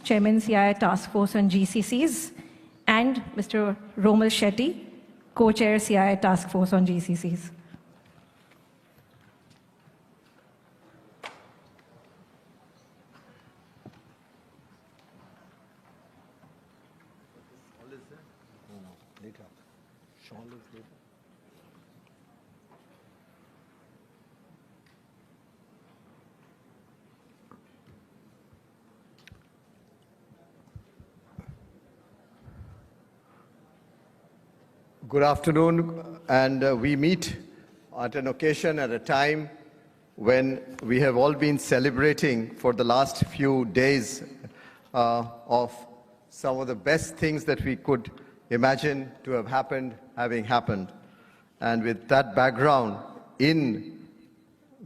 Chairman CII Task Force on GCCs, and Mr. Romal Shetty, Co-Chair CII Task Force on GCCs. Good afternoon, and we meet at an occasion, at a time when we have all been celebrating for the last few days of some of the best things that we could imagine to have happened, having happened. And with that background in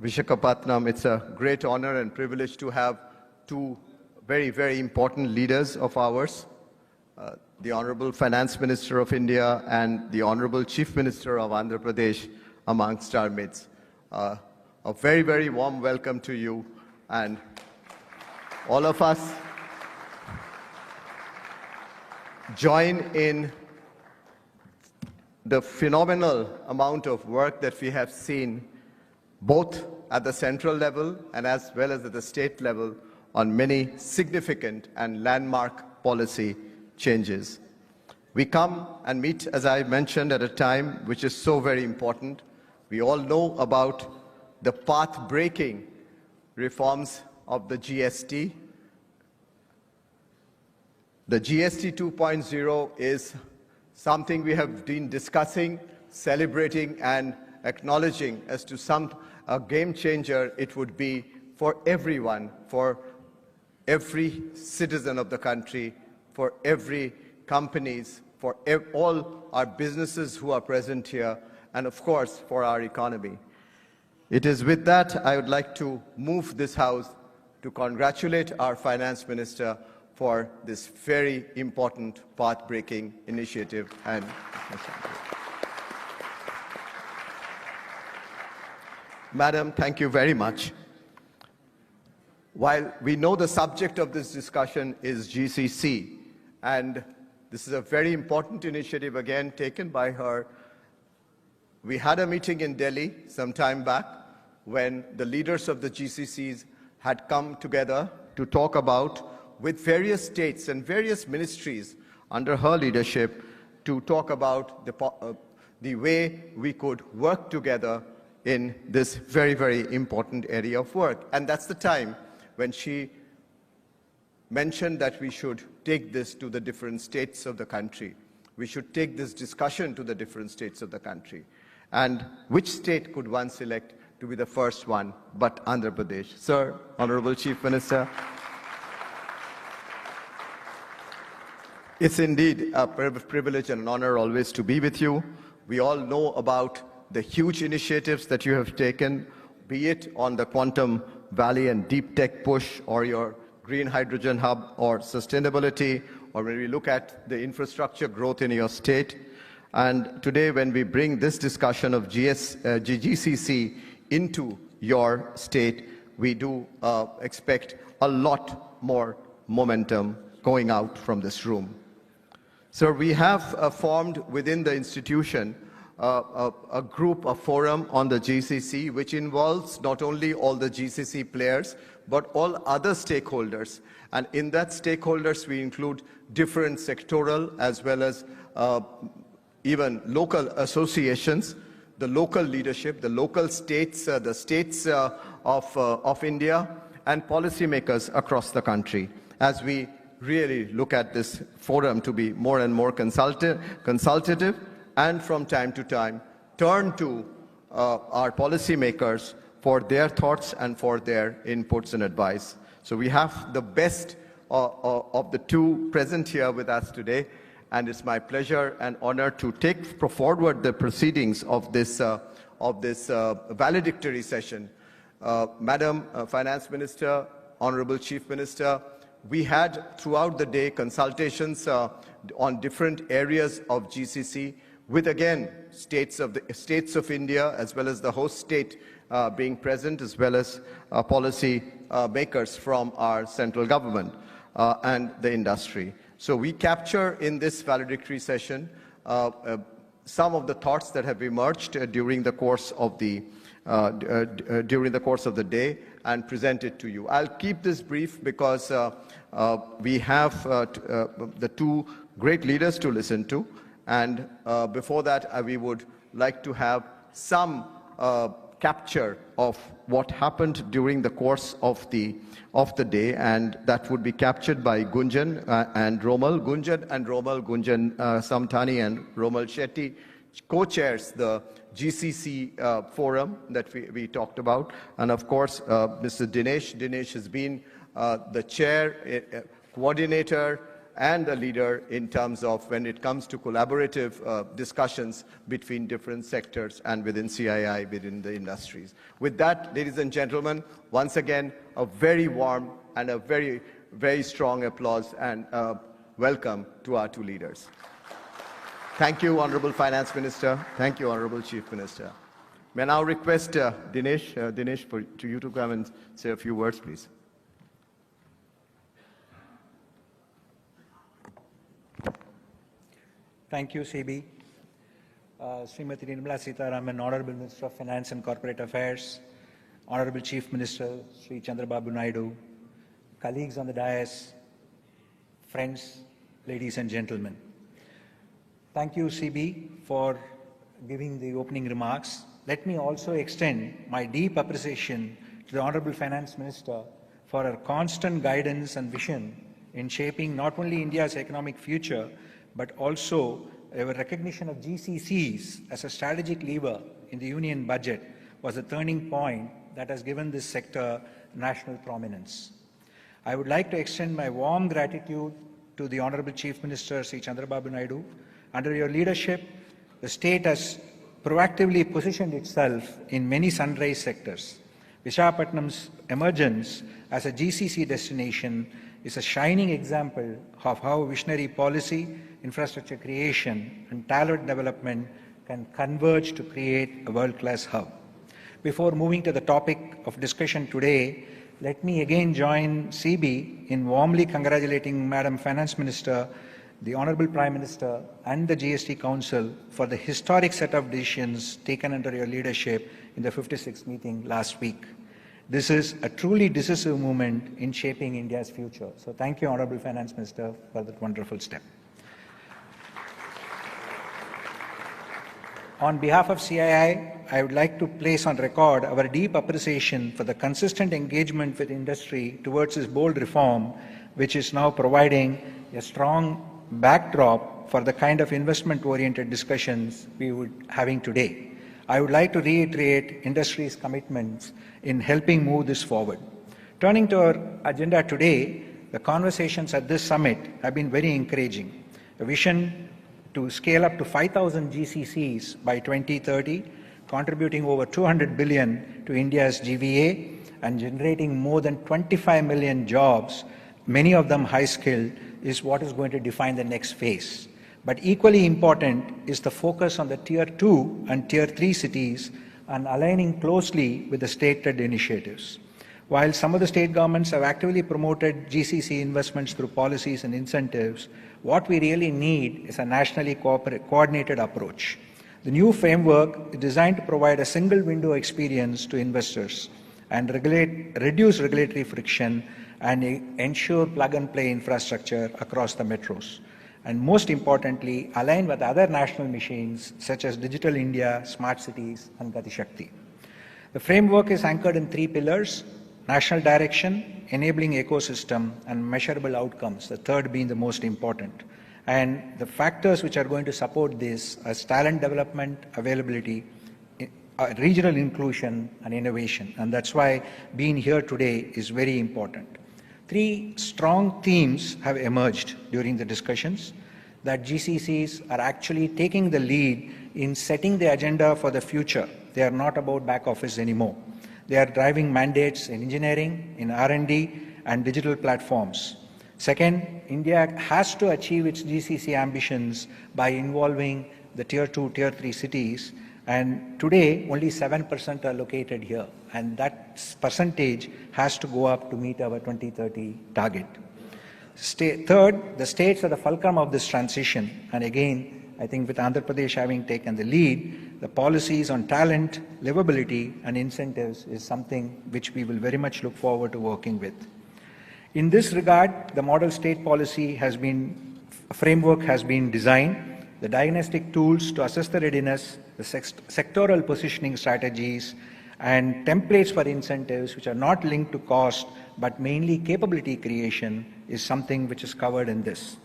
Visakhapatnam, it's a great honor and privilege to have two very, very important leaders of ours, the Honorable Finance Minister of India and the Honorable Chief Minister of Andhra Pradesh amongst our midst. A very, very warm welcome to you, and all of us join in the phenomenal amount of work that we have seen both at the central level and as well as at the state level on many significant and landmark policy changes. We come and meet, as I mentioned, at a time which is so very important. We all know about the path-breaking reforms of the GST. The GST 2.0 is something we have been discussing, celebrating, and acknowledging as to a game changer it would be for everyone, for every citizen of the country, for every companies, for all our businesses who are present here, and of course for our economy. It is with that I would like to move this House to congratulate our Finance Minister for this very important path-breaking initiative. And Madam, thank you very much. While we know the subject of this discussion is GCC, and this is a very important initiative again taken by her, we had a meeting in Delhi some time back when the leaders of the GCCs had come together to talk about, with various states and various ministries under her leadership, to talk about the way we could work together in this very, very important area of work. And that's the time when she mentioned that we should take this to the different states of the country. We should take this discussion to the different states of the country. And which state could one select to be the first one but Andhra Pradesh? Sir, Honorable Chief Minister, it's indeed a privilege and an honor always to be with you. We all know about the huge initiatives that you have taken, be it on the Quantum Valley and deep tech push, or your green hydrogen hub, or sustainability, or when we look at the infrastructure growth in your state. And today, when we bring this discussion of GCC into your state, we do expect a lot more momentum going out from this room. So we have formed within the institution a group, a forum on the GCC, which involves not only all the GCC players, but all other stakeholders. And in that stakeholders, we include different sectoral as well as even local associations, the local leadership, the local states, the states of India, and policymakers across the country, as we really look at this forum to be more and more consultative, and from time to time turn to our policymakers for their thoughts and for their inputs and advice. So we have the best of the two present here with us today, and it's my pleasure and honor to take forward the proceedings of this valedictory session. Madam Finance Minister, Honorable Chief Minister, we had throughout the day consultations on different areas of GCC, with again states of India as well as the host state being present, as well as policy makers from our central government. and the industry. So we capture in this valedictory session some of the thoughts that have emerged during the course of the day and present it to you. I'll keep this brief because we have the two great leaders to listen to, and before that we would like to have some capture of what happened during the course of the day, and that would be captured by Gunjan and Romal. Gunjan Samtani and Romal Shetty co-chairs the GCC forum that we talked about, and of course Mr. Dinesh has been the chair, coordinator and a leader in terms of when it comes to collaborative discussions between different sectors and within CII, within the industries. With that, ladies and gentlemen, once again, a very warm and a very, very strong applause and welcome to our two leaders. Thank you, Honorable Finance Minister. Thank you, Honorable Chief Minister. May I now request Dinesh, for you to come and say a few words, please. Thank you, CB. Srimati Nirmala Sitharaman, Honorable Minister of Finance and Corporate Affairs, Honorable Chief Minister Sri Chandrababu Naidu, colleagues on the dais, friends, ladies and gentlemen. Thank you, CB, for giving the opening remarks. Let me also extend my deep appreciation to the Honorable Finance Minister for her constant guidance and vision in shaping not only India's economic future, but also a recognition of GCCs as a strategic lever in the union budget was a turning point that has given this sector national prominence. I would like to extend my warm gratitude to the Honorable Chief Minister Sri Chandrababu Naidu. Under your leadership, the state has proactively positioned itself in many sunrise sectors. Visakhapatnam's emergence as a GCC destination is a shining example of how visionary policy, infrastructure creation, and talent development can converge to create a world-class hub. Before moving to the topic of discussion today, let me again join CB in warmly congratulating Madam Finance Minister, the Honorable Prime Minister, and the GST Council for the historic set of decisions taken under your leadership in the 56th meeting last week. This is a truly decisive moment in shaping India's future. So thank you, Honorable Finance Minister, for that wonderful step. On behalf of CII, I would like to place on record our deep appreciation for the consistent engagement with industry towards this bold reform, which is now providing a strong backdrop for the kind of investment-oriented discussions we would having today. I would like to reiterate industry's commitments in helping move this forward. Turning to our agenda today, the conversations at this summit have been very encouraging. A vision to scale up to 5,000 GCCs by 2030, contributing over 200 billion to India's GVA and generating more than 25 million jobs, many of them high-skilled, is what is going to define the next phase. But equally important is the focus on the Tier 2 and Tier 3 cities and aligning closely with the state-led initiatives. While some of the state governments have actively promoted GCC investments through policies and incentives, what we really need is a nationally coordinated approach. The new framework is designed to provide a single window experience to investors and reduce regulatory friction and ensure plug-and-play infrastructure across the metros. And most importantly, align with other national machines such as Digital India, Smart Cities, and Gati Shakti. The framework is anchored in 3 pillars: national direction, enabling ecosystem, and measurable outcomes, the third being the most important. And the factors which are going to support this are talent development, availability, regional inclusion, and innovation. And that's why being here today is very important. 3 strong themes have emerged during the discussions: that GCCs are actually taking the lead in setting the agenda for the future. They are not about back office anymore. They are driving mandates in engineering, in R&D, and digital platforms. Second, India has to achieve its GCC ambitions by involving the Tier 2, Tier 3 cities, and today only 7% are located here, and that percentage has to go up to meet our 2030 target. Third, the states are the fulcrum of this transition. And again, I think with Andhra Pradesh having taken the lead, the policies on talent, livability, and incentives is something which we will very much look forward to working with. In this regard, the model state policy framework has been designed. The diagnostic tools to assess the readiness, the sectoral positioning strategies, and templates for incentives which are not linked to cost but mainly capability creation is something which is covered in this.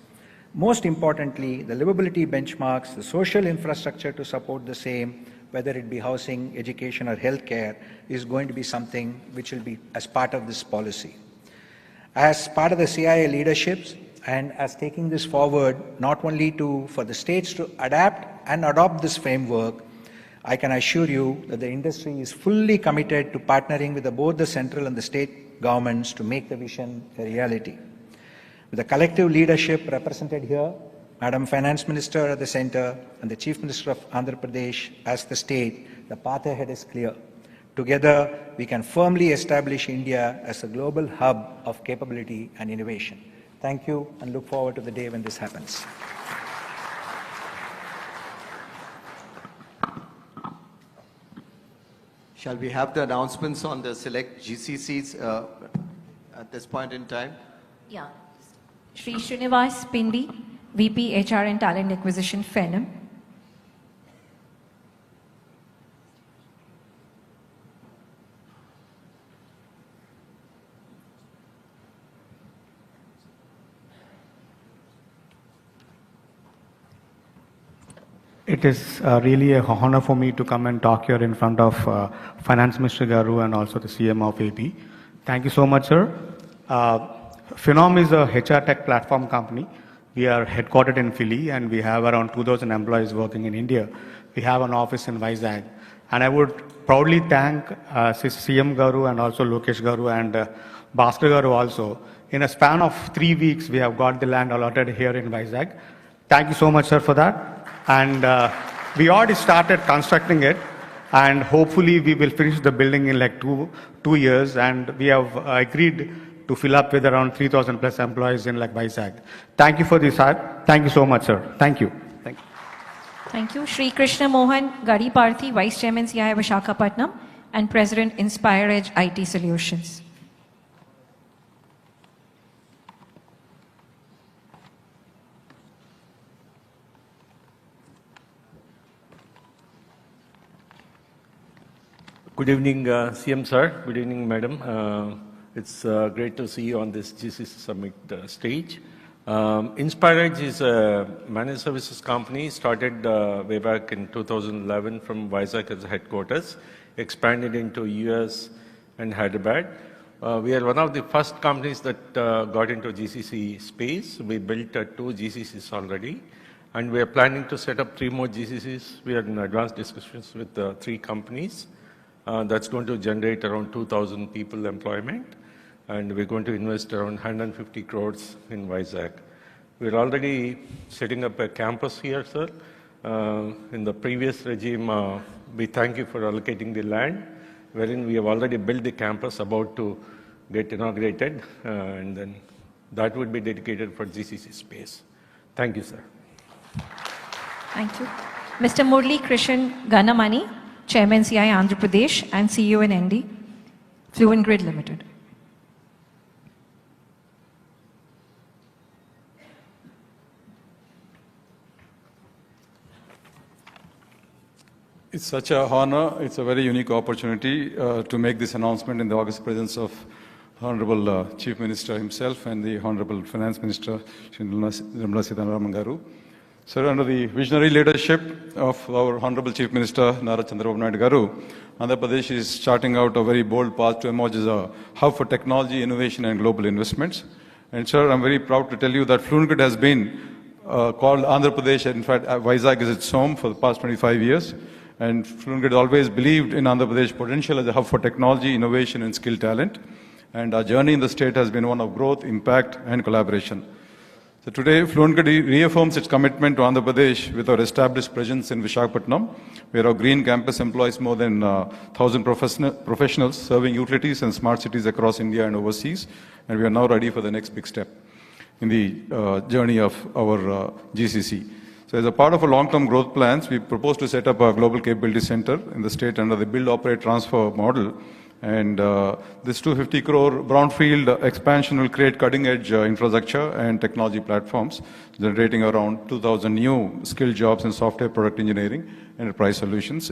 Most importantly, the livability benchmarks, the social infrastructure to support the same, whether it be housing, education, or healthcare, is going to be something which will be as part of this policy. As part of the CII leaderships and as taking this forward, not only for the states to adapt and adopt this framework, I can assure you that the industry is fully committed to partnering with both the central and the state governments to make the vision a reality. With the collective leadership represented here, Madam Finance Minister at the center and the Chief Minister of Andhra Pradesh as the state, the path ahead is clear. Together, we can firmly establish India as a global hub of capability and innovation. Thank you and look forward to the day when this happens. Shall we have the announcements on the select GCCs at this point in time? Yeah. Shri Srinivas Pindi, VP HR and Talent Acquisition, FENM. It is really an honor for me to come and talk here in front of Finance Minister Garu and also the CM of AP. Thank you so much, sir. Phenom is a HR tech platform company. We are headquartered in Philly and we have around 2,000 employees working in India. We have an office in Vizag. And I would proudly thank CM Garu and also Lokesh Garu and Bhaskar Garu also. In a span of 3 weeks, we have got the land allotted here in Vizag. Thank you so much, sir, for that. And we already started constructing it. And hopefully we will finish the building in like two years. And we have agreed to fill up with around 3,000 plus employees in like Vizag. Thank you for this. Thank you so much, sir. Thank you. Thank you. Thank you. Shri Krishna Mohan Gariparthi, Vice Chairman CII Visakhapatnam and President Inspire Edge IT Solutions. Good evening, CM sir. Good evening, madam. It's great to see you on this GCC Summit stage. Inspire Edge is a managed services company started way back in 2011 from Vizag as headquarters, expanded into US and Hyderabad. We are one of the first companies that got into GCC space. We built 2 GCCs already, and we are planning to set up 3 more GCCs. We are in advanced discussions with 3 companies. That's going to generate around 2,000 people employment, and we're going to invest around 150 crores in Vizag. We're already setting up a campus here, sir. In the previous regime, we thank you for allocating the land, wherein we have already built the campus about to get inaugurated, and then that would be dedicated for GCC space. Thank you, sir. Thank you. Mr. Murli Krishan Ganamani, Chairman CII Andhra Pradesh and CEO and ND, Fluent Grid Limited. It's such an honor, it's a very unique opportunity to make this announcement in the august presence of Honorable Chief Minister himself and the Honorable Finance Minister Nirmala Sitharaman Garu. Sir, under the visionary leadership of our Honorable Chief Minister Chandrababu Naidu Garu, Andhra Pradesh is charting out a very bold path to emerge as a hub for technology, innovation and global investments. And sir, I'm very proud to tell you that Fluent Grid has been called Andhra Pradesh, in fact Vizag is its home for the past 25 years. And Fluent Grid always believed in Andhra Pradesh potential as a hub for technology, innovation and skill talent. And our journey in the state has been one of growth, impact and collaboration. So today, Fluent Grid reaffirms its commitment to Andhra Pradesh with our established presence in Visakhapatnam, where our green campus employs more than 1,000 professionals serving utilities and smart cities across India and overseas. And we are now ready for the next big step. in the journey of our GCC. So as a part of our long-term growth plans, we propose to set up a global capability center in the state under the build, operate, transfer model. And this 250 crore brownfield expansion will create cutting-edge infrastructure and technology platforms, generating around 2,000 new skilled jobs in software, product engineering, enterprise solutions,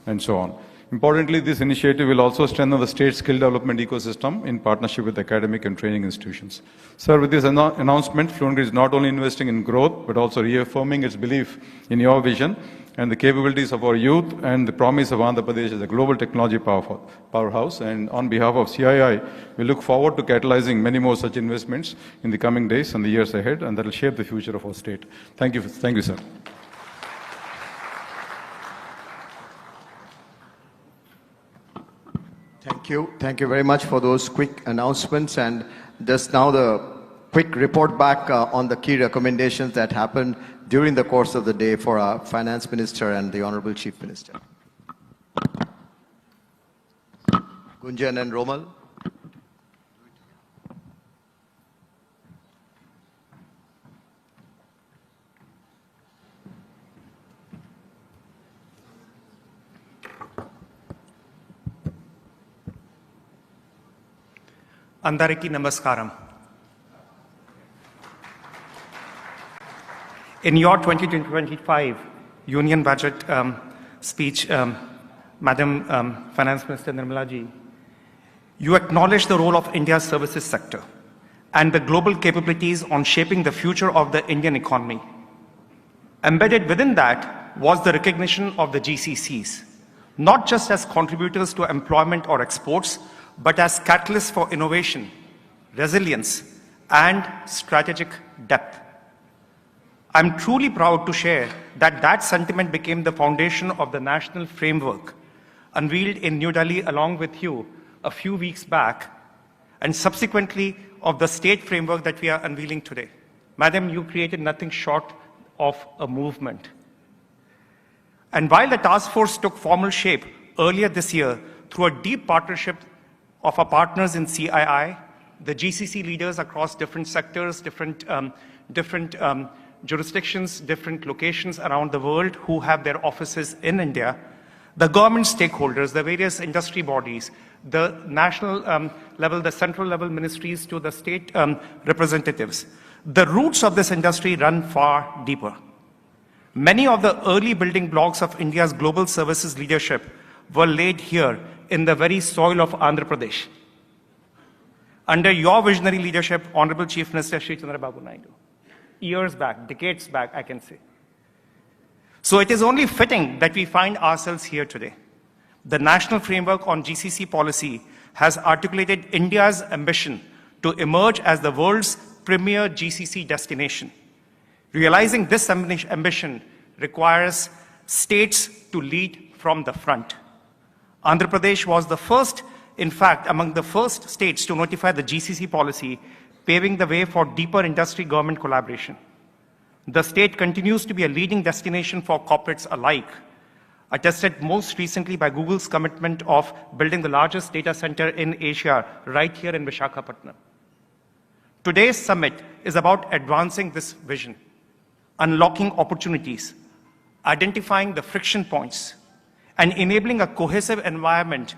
and so on. Importantly, this initiative will also strengthen the state skill development ecosystem in partnership with academic and training institutions. Sir, with this announcement, Fluent Grid is not only investing in growth, but also reaffirming its belief in your vision and the capabilities of our youth and the promise of Andhra Pradesh as a global technology powerhouse. And on behalf of CII, we look forward to catalyzing many more such investments in the coming days and the years ahead, and that will shape the future of our state. Thank you, sir. Thank you very much for those quick announcements. And just now the quick report back on the key recommendations that happened during the course of the day for our Finance Minister and the Honorable Chief Minister. Gunjan and Romal. Andariki Namaskaram. In your 2025 Union Budget speech, Madam Finance Minister Nirmala ji, you acknowledged the role of India's services sector and the global capabilities on shaping the future of the Indian economy. Embedded within that was the recognition of the GCCs, not just as contributors to employment or exports, but as catalysts for innovation, resilience, and strategic depth. I'm truly proud to share that that sentiment became the foundation of the national framework unveiled in New Delhi along with you a few weeks back, and subsequently of the state framework that we are unveiling today. Madam, you created nothing short of a movement. And while the task force took formal shape earlier this year through a deep partnership of our partners in CII, the GCC leaders across different sectors, different jurisdictions, different locations around the world who have their offices in India, the government stakeholders, the various industry bodies, the national level, the central level ministries to the state representatives. The roots of this industry run far deeper. Many of the early building blocks of India's global services leadership were laid here in the very soil of Andhra Pradesh. Under your visionary leadership, Honorable Chief Minister Shri Chandrababu Naidu, years back, decades back, I can say. So it is only fitting that we find ourselves here today. The National Framework on GCC Policy has articulated India's ambition to emerge as the world's premier GCC destination. Realizing this ambition requires states to lead from the front. Andhra Pradesh was the first, in fact, among the first states to notify the GCC policy, paving the way for deeper industry-government collaboration. The state continues to be a leading destination for corporates alike, attested most recently by Google's commitment of building the largest data center in Asia right here in Visakhapatnam. Today's summit is about advancing this vision, unlocking opportunities, identifying the friction points, and enabling a cohesive environment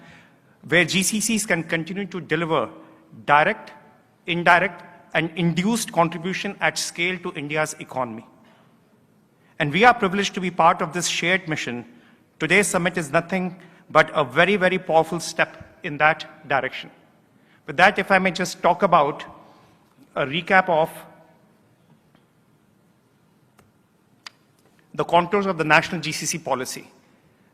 where GCCs can continue to deliver direct, indirect, and induced contribution at scale to India's economy. And we are privileged to be part of this shared mission. Today's summit is nothing but a very, very powerful step in that direction. With that, if I may just talk about a recap of the contours of the national GCC policy.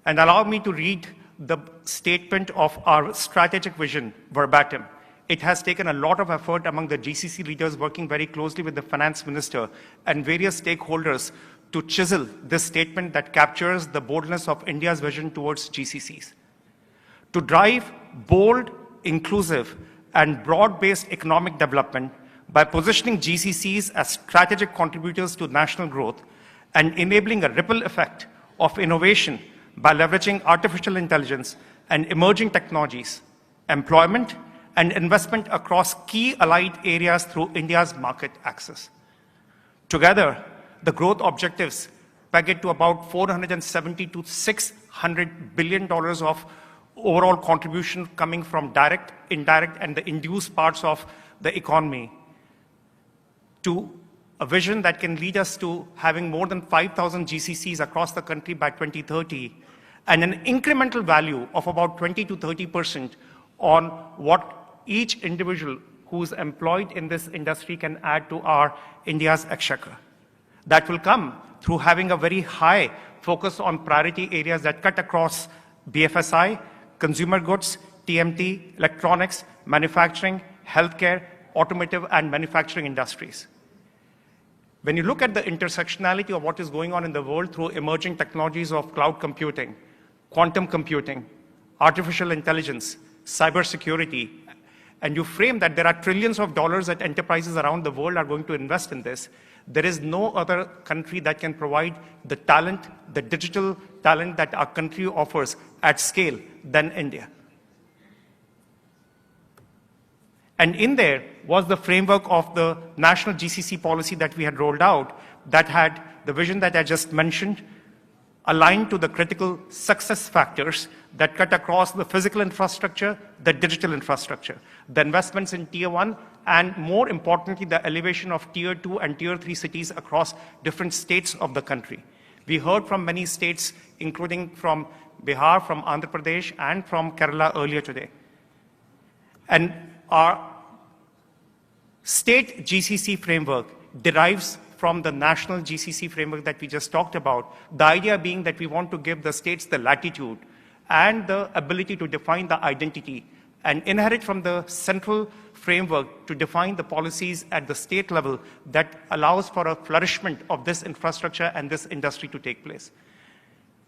And allow me to read the statement of our strategic vision verbatim. It has taken a lot of effort among the GCC leaders working very closely with the Finance Minister and various stakeholders to chisel this statement that captures the boldness of India's vision towards GCCs. To drive bold, inclusive, and broad-based economic development by positioning GCCs as strategic contributors to national growth and enabling a ripple effect of innovation by leveraging artificial intelligence and emerging technologies, employment, and investment across key allied areas through India's market access. Together, the growth objectives peg it to about $470 to $600 billion of overall contribution coming from direct, indirect, and the induced parts of the economy, to a vision that can lead us to having more than 5,000 GCCs across the country by 2030, and an incremental value of about 20 to 30% on what each individual who's employed in this industry can add to our India's exchequer. That will come through having a very high focus on priority areas that cut across BFSI, consumer goods, TMT, electronics, manufacturing, healthcare, automotive, and manufacturing industries. When you look at the intersectionality of what is going on in the world through emerging technologies of cloud computing, quantum computing, artificial intelligence, cybersecurity, and you frame that there are trillions of dollars that enterprises around the world are going to invest in this, there is no other country that can provide the talent, the digital talent that our country offers at scale than India. And in there was the framework of the national GCC policy that we had rolled out that had the vision that I just mentioned, aligned to the critical success factors that cut across the physical infrastructure, the digital infrastructure, the investments in Tier 1, and more importantly, the elevation of Tier 2 and Tier 3 cities across different states of the country. We heard from many states, including from Bihar, from Andhra Pradesh, and from Kerala earlier today. And our state GCC framework derives from the national GCC framework that we just talked about, the idea being that we want to give the states the latitude and the ability to define the identity and inherit from the central framework to define the policies at the state level that allows for a flourishment of this infrastructure and this industry to take place.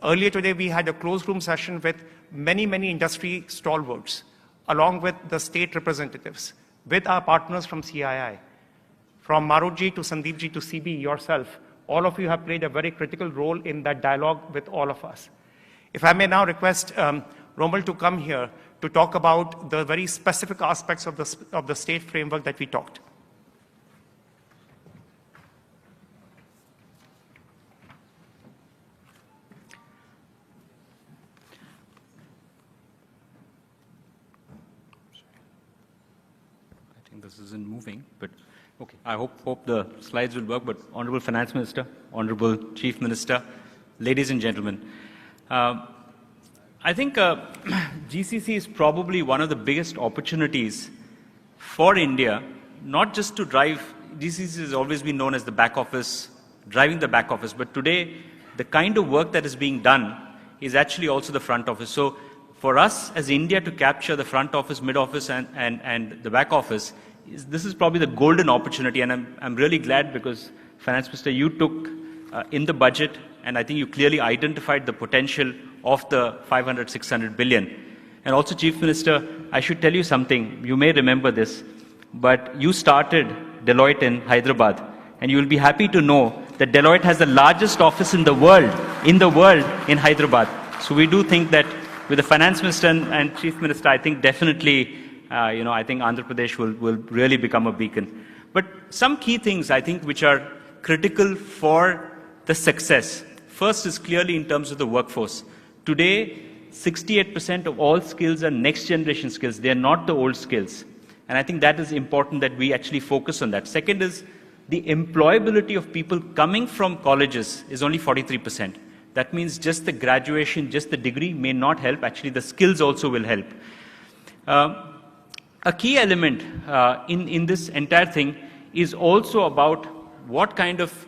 Earlier today, we had a closed room session with many industry stalwarts, along with the state representatives, with our partners from CII, from Marutji to Sandeepji to CB, yourself. All of you have played a very critical role in that dialogue with all of us. If I may now request Romal to come here to talk about the very specific aspects of the state framework that we talked. I think this isn't moving, but okay. I hope the slides will work, but Honorable Finance Minister, Honorable Chief Minister, ladies and gentlemen, I think GCC is probably one of the biggest opportunities for India, not just to drive, GCC has always been known as the back office, driving the back office, but today the kind of work that is being done is actually also the front office. So for us as India to capture the front office, mid office, and the back office, this is probably the golden opportunity, and I'm really glad because Finance Minister, you took in the budget, and I think you clearly identified the potential of the 500, 600 billion. And also, Chief Minister, I should tell you something. You may remember this, but you started Deloitte in Hyderabad, and you will be happy to know that Deloitte has the largest office in the world in Hyderabad. So we do think that with the Finance Minister and Chief Minister, I think definitely, I think Andhra Pradesh will really become a beacon. But some key things, I think, which are critical for the success. First is clearly in terms of the workforce. Today, 68% of all skills are next generation skills. They are not the old skills. And I think that is important that we actually focus on that. Second is the employability of people coming from colleges is only 43%. That means just the graduation, just the degree may not help. Actually, the skills also will help. A key element in this entire thing is also about what kind of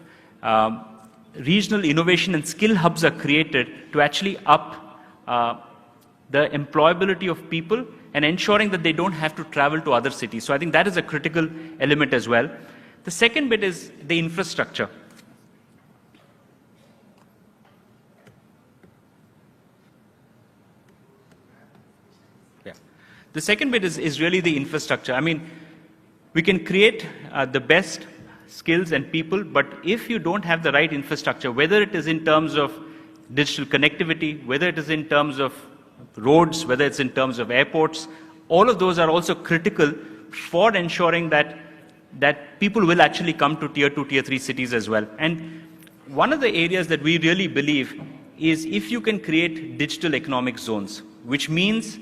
regional innovation and skill hubs are created to actually up the employability of people and ensuring that they don't have to travel to other cities. So I think that is a critical element as well. The second bit is the infrastructure. Yeah. The second bit is really the infrastructure. I mean, we can create the best skills and people, but if you don't have the right infrastructure, whether it is in terms of digital connectivity, whether it is in terms of roads, whether it's in terms of airports, all of those are also critical for ensuring that people will actually come to tier 2, tier 3 cities as well. And one of the areas that we really believe is if you can create digital economic zones, which means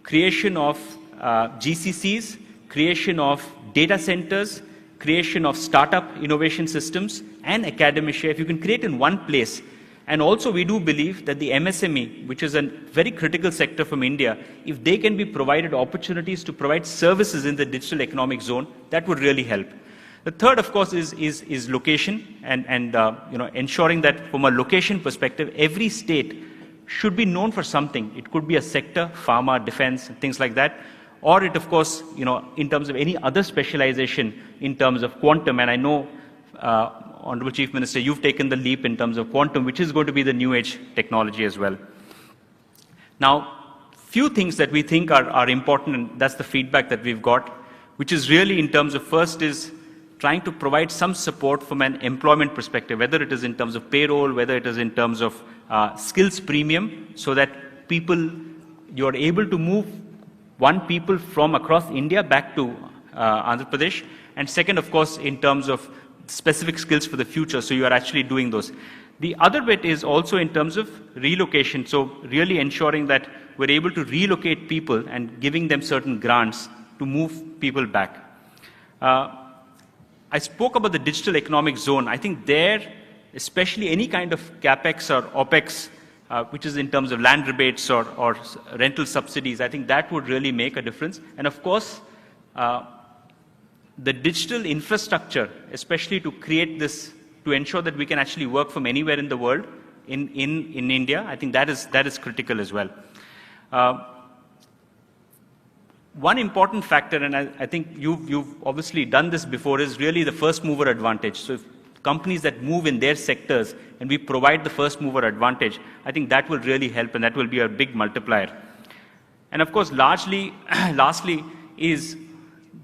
creation of GCCs, creation of data centers, creation of startup innovation systems and academia, if you can create in one place. And also we do believe that the MSME, which is a very critical sector from India, if they can be provided opportunities to provide services in the digital economic zone, that would really help. The third, of course, is location and ensuring that from a location perspective, every state should be known for something. It could be a sector, pharma, defense, things like that. Or it, of course, in terms of any other specialization in terms of quantum. And I know, Honorable Chief Minister, you've taken the leap in terms of quantum, which is going to be the new age technology as well. Now, few things that we think are important, and that's the feedback that we've got, which is really in terms of first is trying to provide some support from an employment perspective, whether it is in terms of payroll, whether it is in terms of skills premium, so that you're able to move people from across India back to Andhra Pradesh. And second, of course, in terms of specific skills for the future, so you are actually doing those. The other bit is also in terms of relocation, so really ensuring that we're able to relocate people and giving them certain grants to move people back. I spoke about the digital economic zone. I think there, especially any kind of CapEx or OpEx, which is in terms of land rebates or rental subsidies, I think that would really make a difference. And of course, the digital infrastructure, especially to create this, to ensure that we can actually work from anywhere in the world, in India, I think that is critical as well. One important factor, and I think you've obviously done this before, is really the first mover advantage. So if companies that move in their sectors and we provide the first mover advantage, I think that will really help and that will be a big multiplier. And of course, lastly is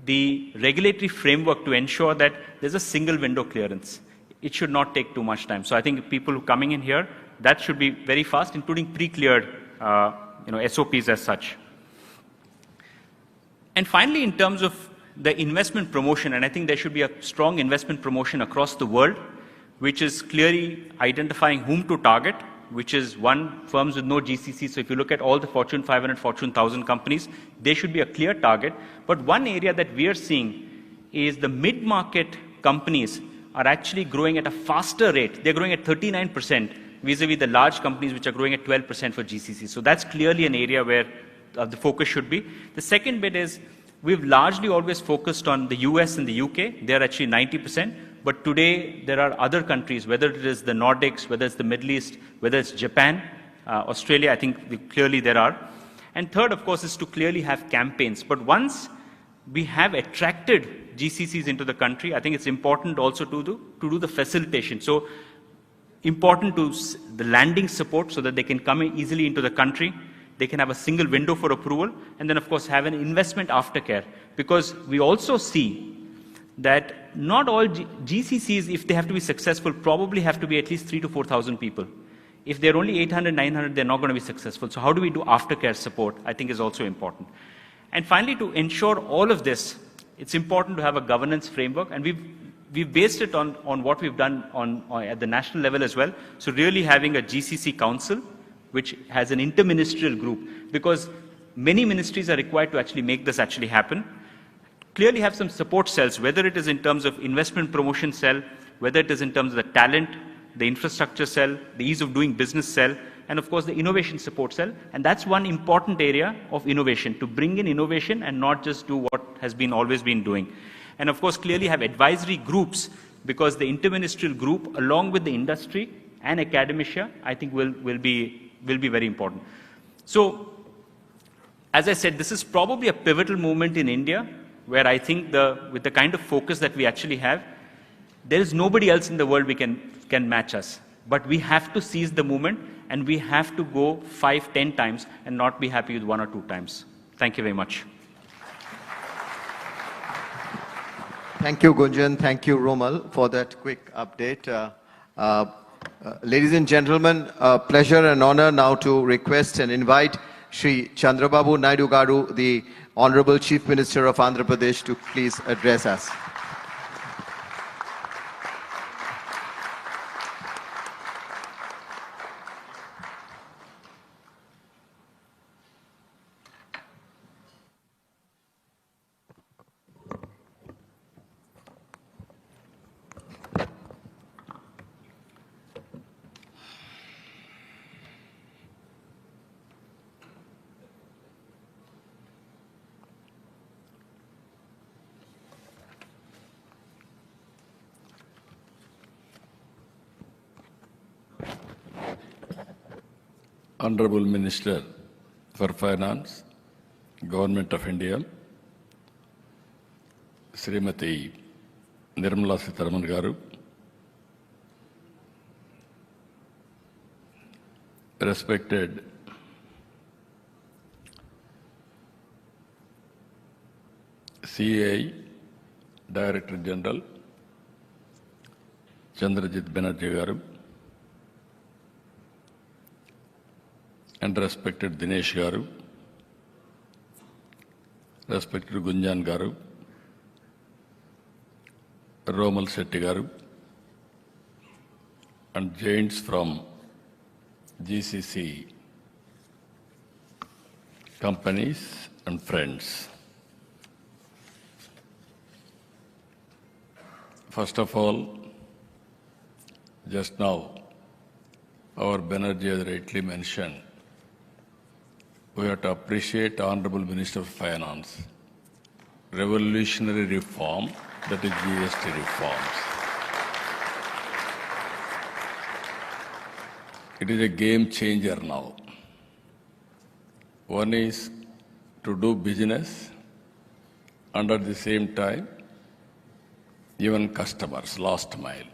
the regulatory framework to ensure that there's a single window clearance. It should not take too much time. So I think people who are coming in here, that should be very fast, including pre-cleared SOPs as such. And finally, in terms of the investment promotion, and I think there should be a strong investment promotion across the world, which is clearly identifying whom to target, which is one, firms with no GCC. So if you look at all the Fortune 500, Fortune 1000 companies, they should be a clear target. But one area that we are seeing is the mid-market companies are actually growing at a faster rate. They're growing at 39% vis-a-vis the large companies, which are growing at 12% for GCC. So that's clearly an area where the focus should be. The second bit is we've largely always focused on the US and the UK. They're actually 90%. But today, there are other countries, whether it is the Nordics, whether it's the Middle East, whether it's Japan, Australia, I think clearly there are. And third, of course, is to clearly have campaigns. But once we have attracted GCCs into the country, I think it's important also to do the facilitation. So important to the landing support so that they can come easily into the country. They can have a single window for approval, and then, of course, have an investment aftercare. Because we also see that not all GCCs, if they have to be successful, probably have to be at least 3,000 to 4,000 people. If they're only 800, 900, they're not going to be successful. So how do we do aftercare support, I think is also important. And finally, to ensure all of this, it's important to have a governance framework, and we've based it on what we've done at the national level as well. So really having a GCC council, which has an interministerial group, because many ministries are required to actually make this actually happen. Clearly have some support cells, whether it is in terms of investment promotion cell, whether it is in terms of the talent, the infrastructure cell, the ease of doing business cell, and of course the innovation support cell. And that's one important area of innovation, to bring in innovation and not just do what has been always been doing. And of course clearly have advisory groups, because the interministerial group, along with the industry and academia, I think will be very important. So, as I said, this is probably a pivotal moment in India, where I think with the kind of focus that we actually have, there is nobody else in the world can match us. But we have to seize the moment, and we have to go 5, 10 times and not be happy with 1 or 2 times. Thank you very much. Thank you, Gunjan. Thank you, Romal, for that quick update. Ladies and gentlemen, a pleasure and honor now to request and invite Shri Chandrababu Naidu Garu, the Honorable Chief Minister of Andhra Pradesh, to please address us. Honorable Minister for Finance, Government of India, Srimati Nirmala Sitharaman Garu, respected CII Director General Chandrababu Garu, and respected Dinesh Garu, respected Gunjan Garu, Romal Shetty Garu, and giants from GCC companies and friends. First of all, just now, our Banerjee has rightly mentioned, we have to appreciate Honorable Minister of Finance. Revolutionary reform, that is GST reforms. It is a game changer now. One is to do business and at the same time, even customers, last mile.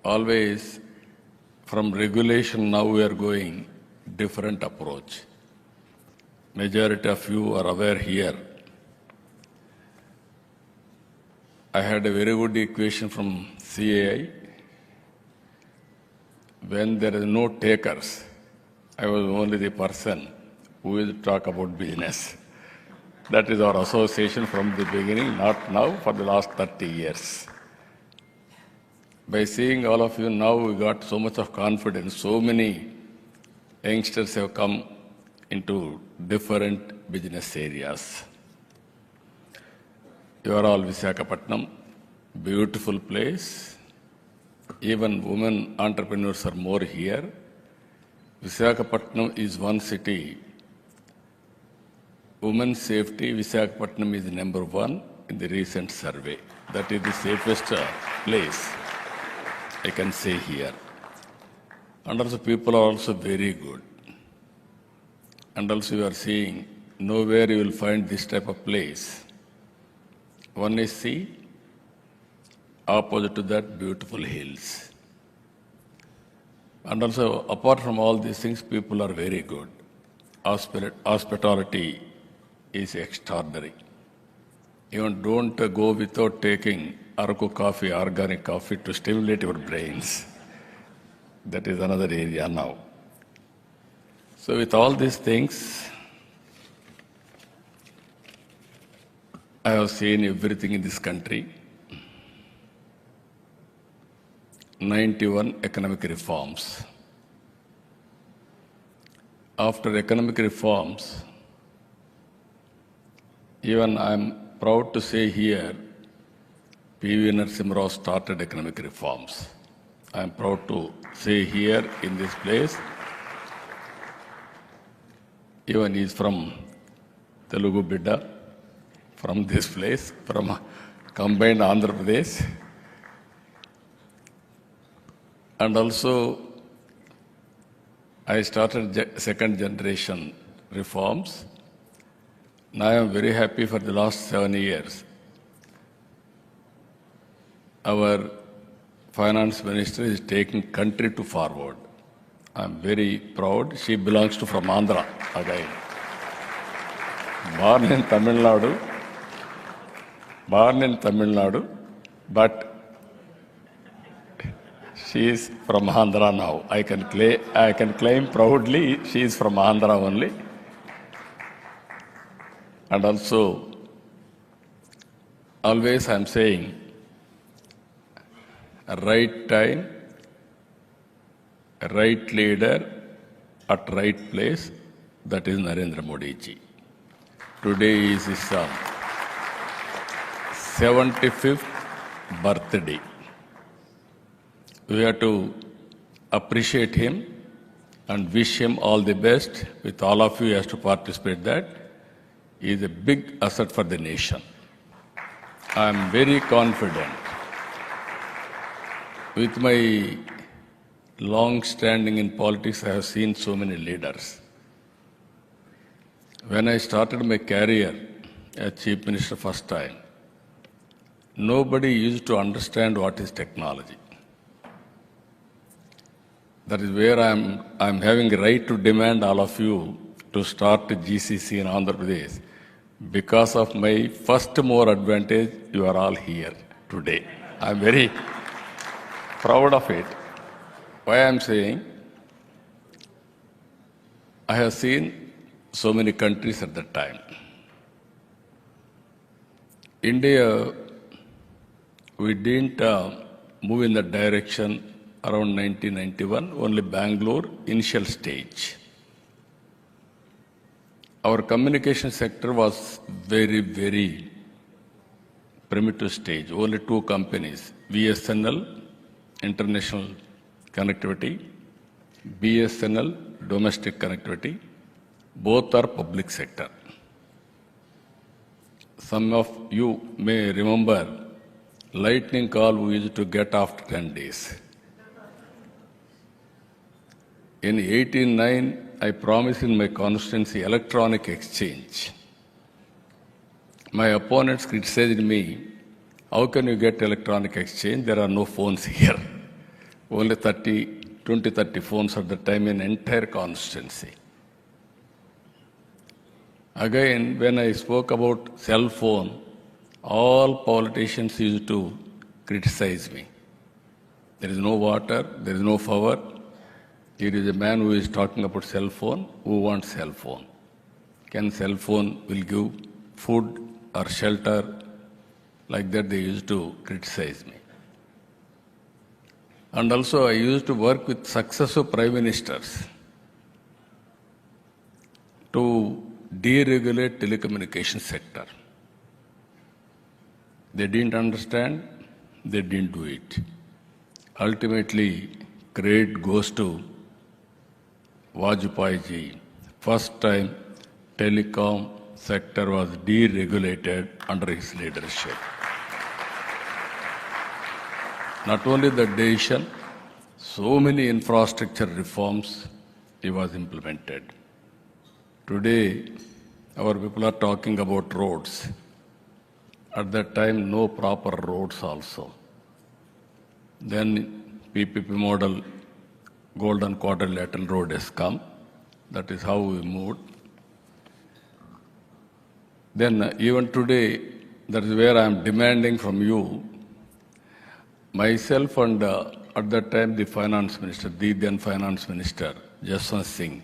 Always from regulation now we are going different approach. Majority of you are aware here. I had a very good equation from CII. When there is no takers, I was only the person who will talk about business. That is our association from the beginning, not now, for the last 30 years. By seeing all of you now, we got so much of confidence, so many youngsters have come into different business areas. You are all Visakhapatnam, beautiful place. Even women entrepreneurs are more here. Visakhapatnam is one city. Women's safety, Visakhapatnam is #1 in the recent survey. That is the safest place, I can say here. And also people are also very good. And also you are seeing, nowhere you will find this type of place. One is sea, opposite to that, beautiful hills. And also, apart from all these things, people are very good. Hospitality is extraordinary. Even don't go without taking Araku coffee, organic coffee to stimulate your brains. That is another area now. So with all these things, I have seen everything in this country. 91 economic reforms. After economic reforms, even I am proud to say here, P.V. Narasimha Rao started economic reforms. I am proud to say here in this place, even he is from Telugu Bidda, from this place, from combined Andhra Pradesh. And also, I started second generation reforms. Now I am very happy for the last 7 years. Our Finance Minister is taking country to forward. I am very proud. She belongs to from Andhra again. Born in Tamil Nadu, but She is from Andhra now. I can claim proudly she is from Andhra only. And also, always I'm saying, right time, right leader at right place, that is Narendra Modi ji. Today is his 75th birthday. We have to appreciate him and wish him all the best. With all of you has to participate that. He is a big asset for the nation. I am very confident. With my long standing in politics, I have seen so many leaders. When I started my career as Chief Minister first time, nobody used to understand what is technology. That is where I'm having a right to demand all of you to start the GCC in Andhra Pradesh. Because of my first mover advantage, you are all here today. I'm very proud of it. Why I'm saying, I have seen so many countries at that time. India, we didn't move in that direction around 1991, only Bangalore, initial stage. Our communication sector was very, very primitive stage. Only two companies, BSNL, international connectivity, BSNL, domestic connectivity. Both are public sector. Some of you may remember lightning call we used to get after 10 days. In 1889, I promised in my constituency electronic exchange. My opponents criticized me, how can you get electronic exchange? There are no phones here. Only 20, 30 phones at the time in entire constituency. Again, when I spoke about cell phone, all politicians used to criticize me. There is no water, there is no power. Here is a man who is talking about cell phone. Who wants cell phone? Can cell phone will give food or shelter? Like that they used to criticize me. And also I used to work with successive prime ministers to deregulate telecommunication sector. They didn't understand, they didn't do it. Ultimately, credit goes to Vajpayee ji. First time telecom sector was deregulated under his leadership. Not only the decision, so many infrastructure reforms he was implemented. Today, our people are talking about roads. At that time, no proper roads also. Then PPP model, golden quadrilateral road has come. That is how we moved. Then even today, that is where I am demanding from you, myself and at that time the Finance Minister, the then Finance Minister, Jaswant Singh,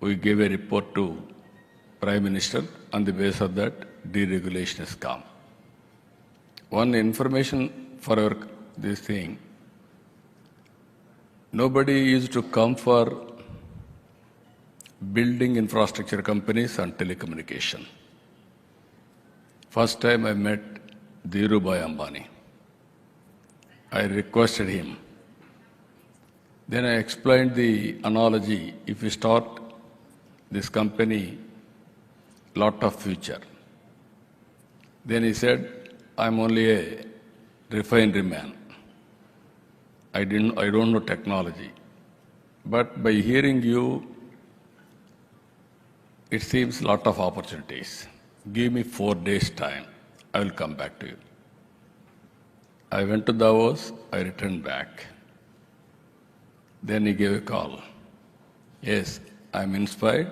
we gave a report to Prime Minister. On the basis of that, deregulation has come. One information for this thing, nobody used to come for building infrastructure companies and telecommunication. First time I met Dhirubhai Ambani. I requested him. Then I explained the analogy. If we start this company, lot of future. Then he said, I'm only a refinery man. I don't know technology. But by hearing you, it seems lot of opportunities. Give me 4 days time. I will come back to you. I went to Davos, I returned back. Then he gave a call. Yes, I'm inspired.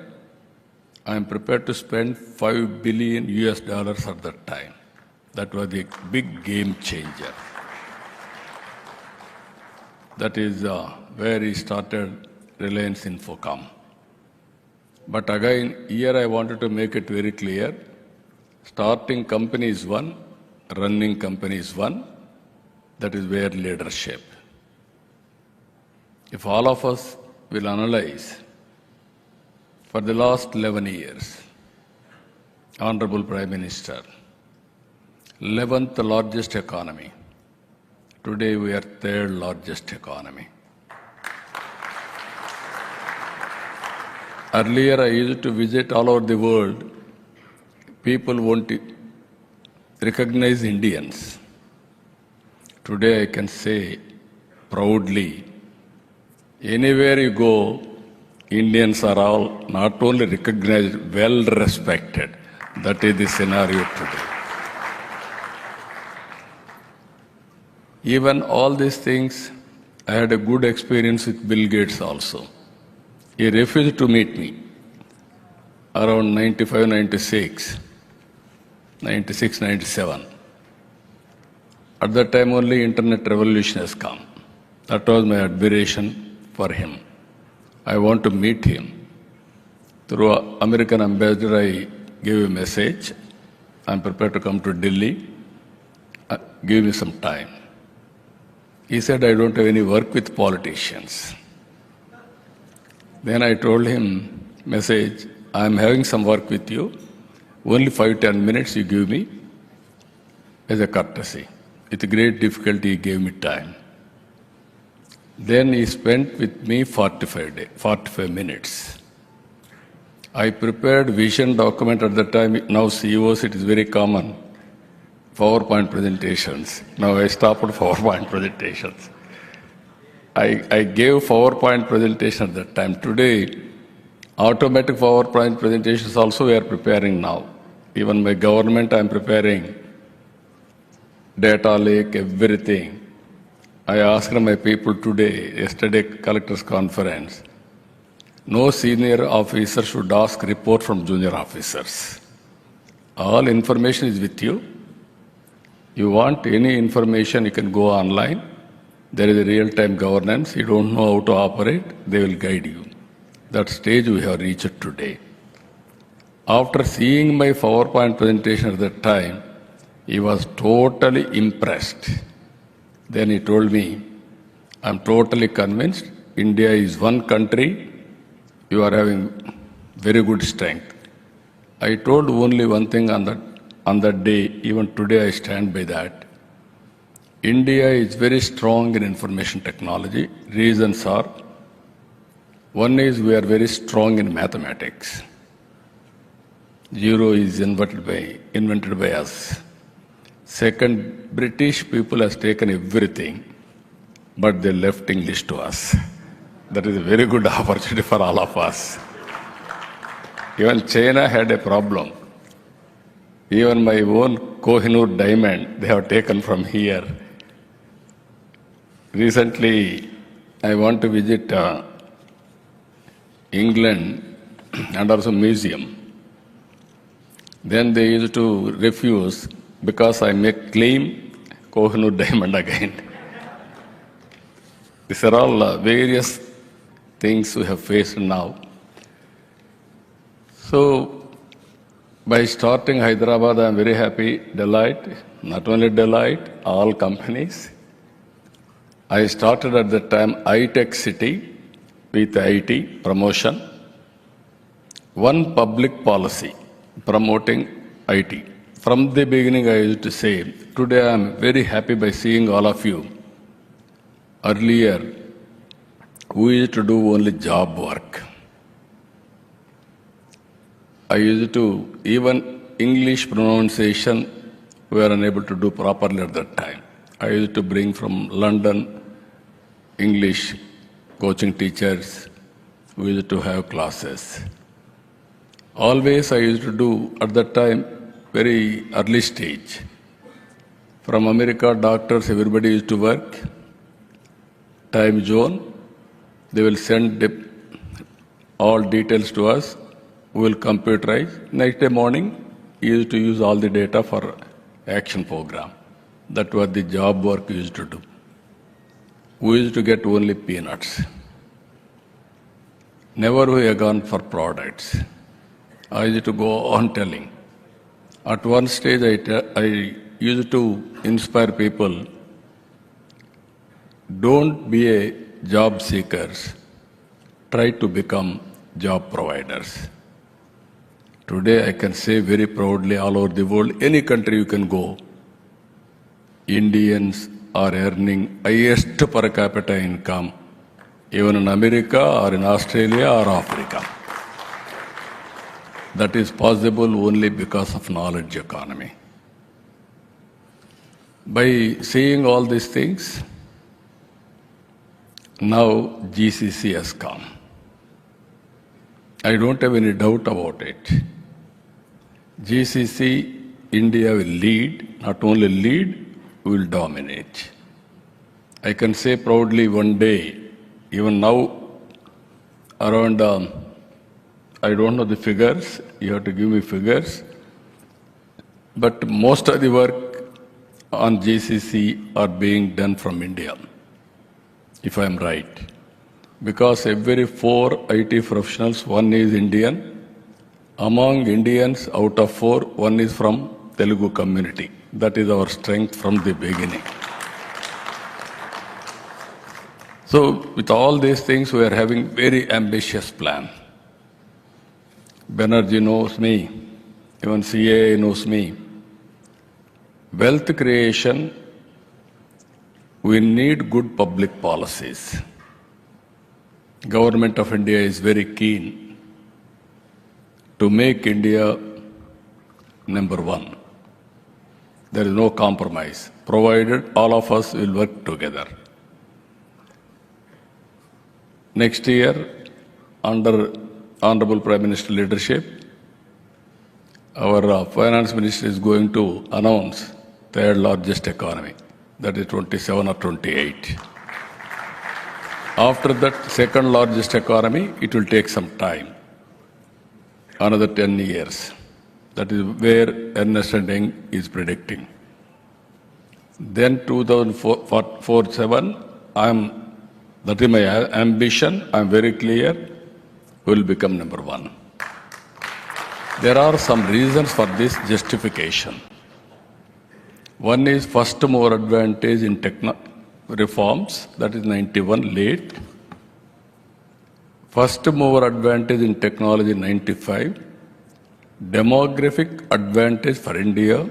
I'm prepared to spend $5 billion at that time. That was a big game changer. That is where he started Reliance Infocom. But again, here I wanted to make it very clear. Starting company is one, running company is one. That is where leadership. If all of us will analyze, for the last 11 years, Honorable Prime Minister, 11th largest economy. Today we are 3rd largest economy. Earlier I used to visit all over the world. People won't recognize Indians. Today I can say proudly, anywhere you go, Indians are all not only recognized, well respected. That is the scenario today. Even all these things, I had a good experience with Bill Gates also. He refused to meet me around 95, 96, 96, 97. At that time only internet revolution has come. That was my admiration for him. I want to meet him. Through American ambassador, I gave a message. I'm prepared to come to Delhi. Give me some time. He said, I don't have any work with politicians. Then I told him, message, I'm having some work with you. Only 5-10 minutes you give me as a courtesy. With great difficulty, he gave me time. Then he spent with me 45 minutes. I prepared vision document at the time. Now CEOs, it is very common. PowerPoint presentations. Now I stopped at PowerPoint presentations. I gave PowerPoint presentation at that time. Today, automatic PowerPoint presentations also we are preparing now. Even my government, I am preparing data lake, everything. I asked my people today, yesterday collectors conference, no senior officer should ask report from junior officers. All information is with you. You want any information, you can go online. There is a real-time governance. You don't know how to operate, they will guide you. That stage we have reached today. After seeing my PowerPoint presentation at that time, he was totally impressed. Then he told me, I'm totally convinced India is one country, you are having very good strength. I told only one thing on that day, even today I stand by that. India is very strong in information technology. Reasons are, one is we are very strong in mathematics. Zero is invented by us. Second, British people has taken everything, but they left English to us. That is a very good opportunity for all of us. Even China had a problem. Even my own Kohinoor diamond, they have taken from here. Recently, I want to visit England and also museum. Then they used to refuse because I make claim Kohinoor diamond again. These are all various things we have faced now. So, by starting Hyderabad, I am very happy, Deloitte, not only Deloitte, all companies. I started at that time high-tech city with IT promotion. One public policy promoting IT. From the beginning, I used to say, today I am very happy by seeing all of you. Earlier, we used to do only job work. I used to, even English pronunciation, we were unable to do properly at that time. I used to bring from London English coaching teachers. We used to have classes. Always I used to do, at that time, very early stage. From America, doctors, everybody used to work. Time zone, they will send all details to us. We will computerize. Next day morning, we used to use all the data for action program. That was the job work we used to do. we used to get only peanuts. Never we have gone for products. I used to go on telling. At one stage, I used to inspire people, don't be a job seekers, try to become job providers. Today, I can say very proudly all over the world, any country you can go, Indians are earning highest per capita income, even in America or in Australia or Africa. That is possible only because of knowledge economy. By seeing all these things, now GCC has come. I don't have any doubt about it. GCC, India will lead, not only lead, will dominate. I can say proudly one day, even now, around, I don't know the figures, you have to give me figures, but most of the work on GCC are being done from India, if I am right. Because every 4 IT professionals, 1 is Indian. Among Indians, out of 4, 1 is from Telugu community. That is our strength from the beginning. So with all these things, we are having very ambitious plan. Banerjee knows me, even CII knows me. Wealth creation, we need good public policies. Government of India is very keen to make India number 1. There is no compromise, provided all of us will work together. Next year, under Honorable Prime Minister leadership, our Finance Minister is going to announce third largest economy, that is 27 or 28. After that second largest economy, it will take some time, another 10 years. That is where Ernst & Young is predicting. Then 2047, that is my ambition, I am very clear, we will become number 1. There are some reasons for this justification. One is first mover advantage in reforms, that is 91 late. First mover advantage in technology 95. Demographic advantage for India,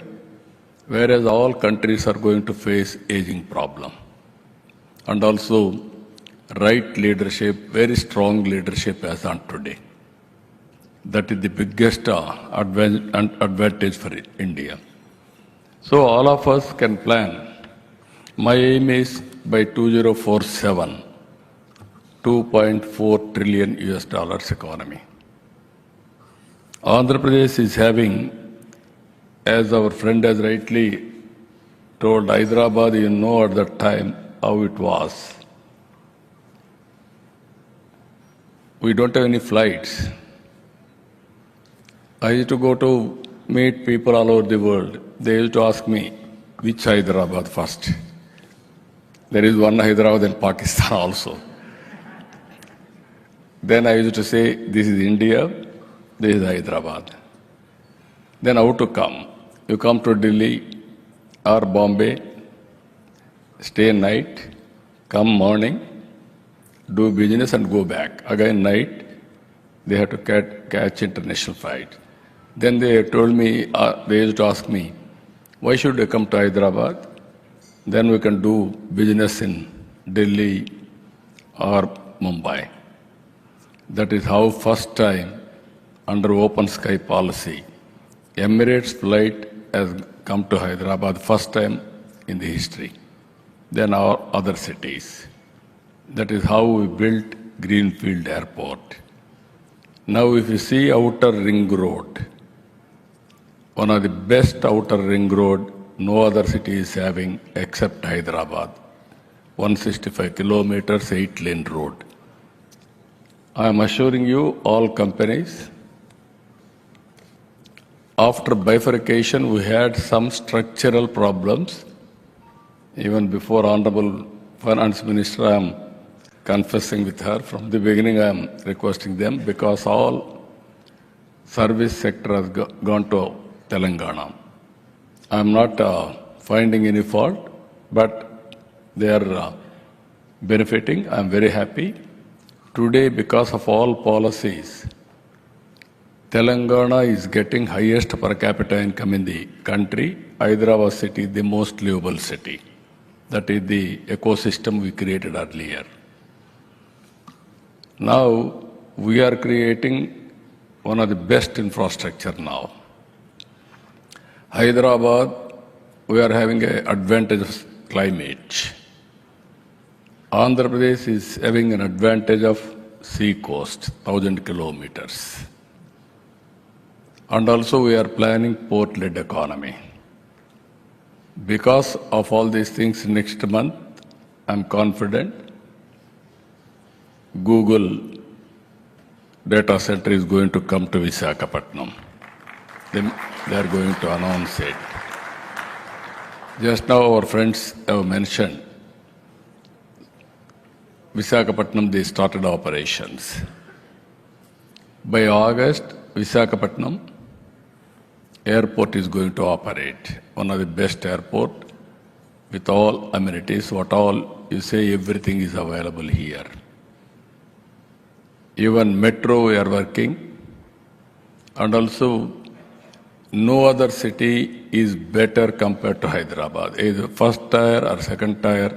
whereas all countries are going to face aging problem. And also right leadership, very strong leadership as on today. That is the biggest advantage for India. So all of us can plan. My aim is by 2047, $2.4 trillion economy. Andhra Pradesh is having, as our friend has rightly told, Hyderabad, you know at that time how it was. We don't have any flights. I used to go to meet people all over the world. They used to ask me, which Hyderabad first? There is one Hyderabad in Pakistan also. Then I used to say, this is India, this is Hyderabad. Then how to come? You come to Delhi or Bombay, stay night, come morning, do business and go back. Again night, they have to catch international flight. Then they told me, they used to ask me, why should I come to Hyderabad? Then we can do business in Delhi or Mumbai. That is how first time under open sky policy, Emirates flight has come to Hyderabad first time in the history. Then our other cities. That is how we built Greenfield Airport. Now if you see outer ring road, one of the best outer ring road no other city is having except Hyderabad. 165 kilometers, 8-lane road. I am assuring you, all companies, after bifurcation, we had some structural problems. Even before Honorable Finance Minister, I am confessing with her. From the beginning, I am requesting them because all service sector has gone to Telangana. I am not finding any fault, but they are benefiting. I am very happy. Today, because of all policies, Telangana is getting highest per capita income in the country. Hyderabad city, the most livable city. That is the ecosystem we created earlier. Now, we are creating one of the best infrastructure now. Hyderabad, we are having an advantageous climate. Andhra Pradesh is having an advantage of sea coast, 1,000 kilometers. And also we are planning port-led economy. Because of all these things, next month, I'm confident Google data center is going to come to Visakhapatnam. They are going to announce it. Just now our friends have mentioned Visakhapatnam, they started operations. By August, Visakhapatnam airport is going to operate. One of the best airport with all amenities, what all you say, everything is available here. Even metro we are working, and also no other city is better compared to Hyderabad. Either first tier or second tier,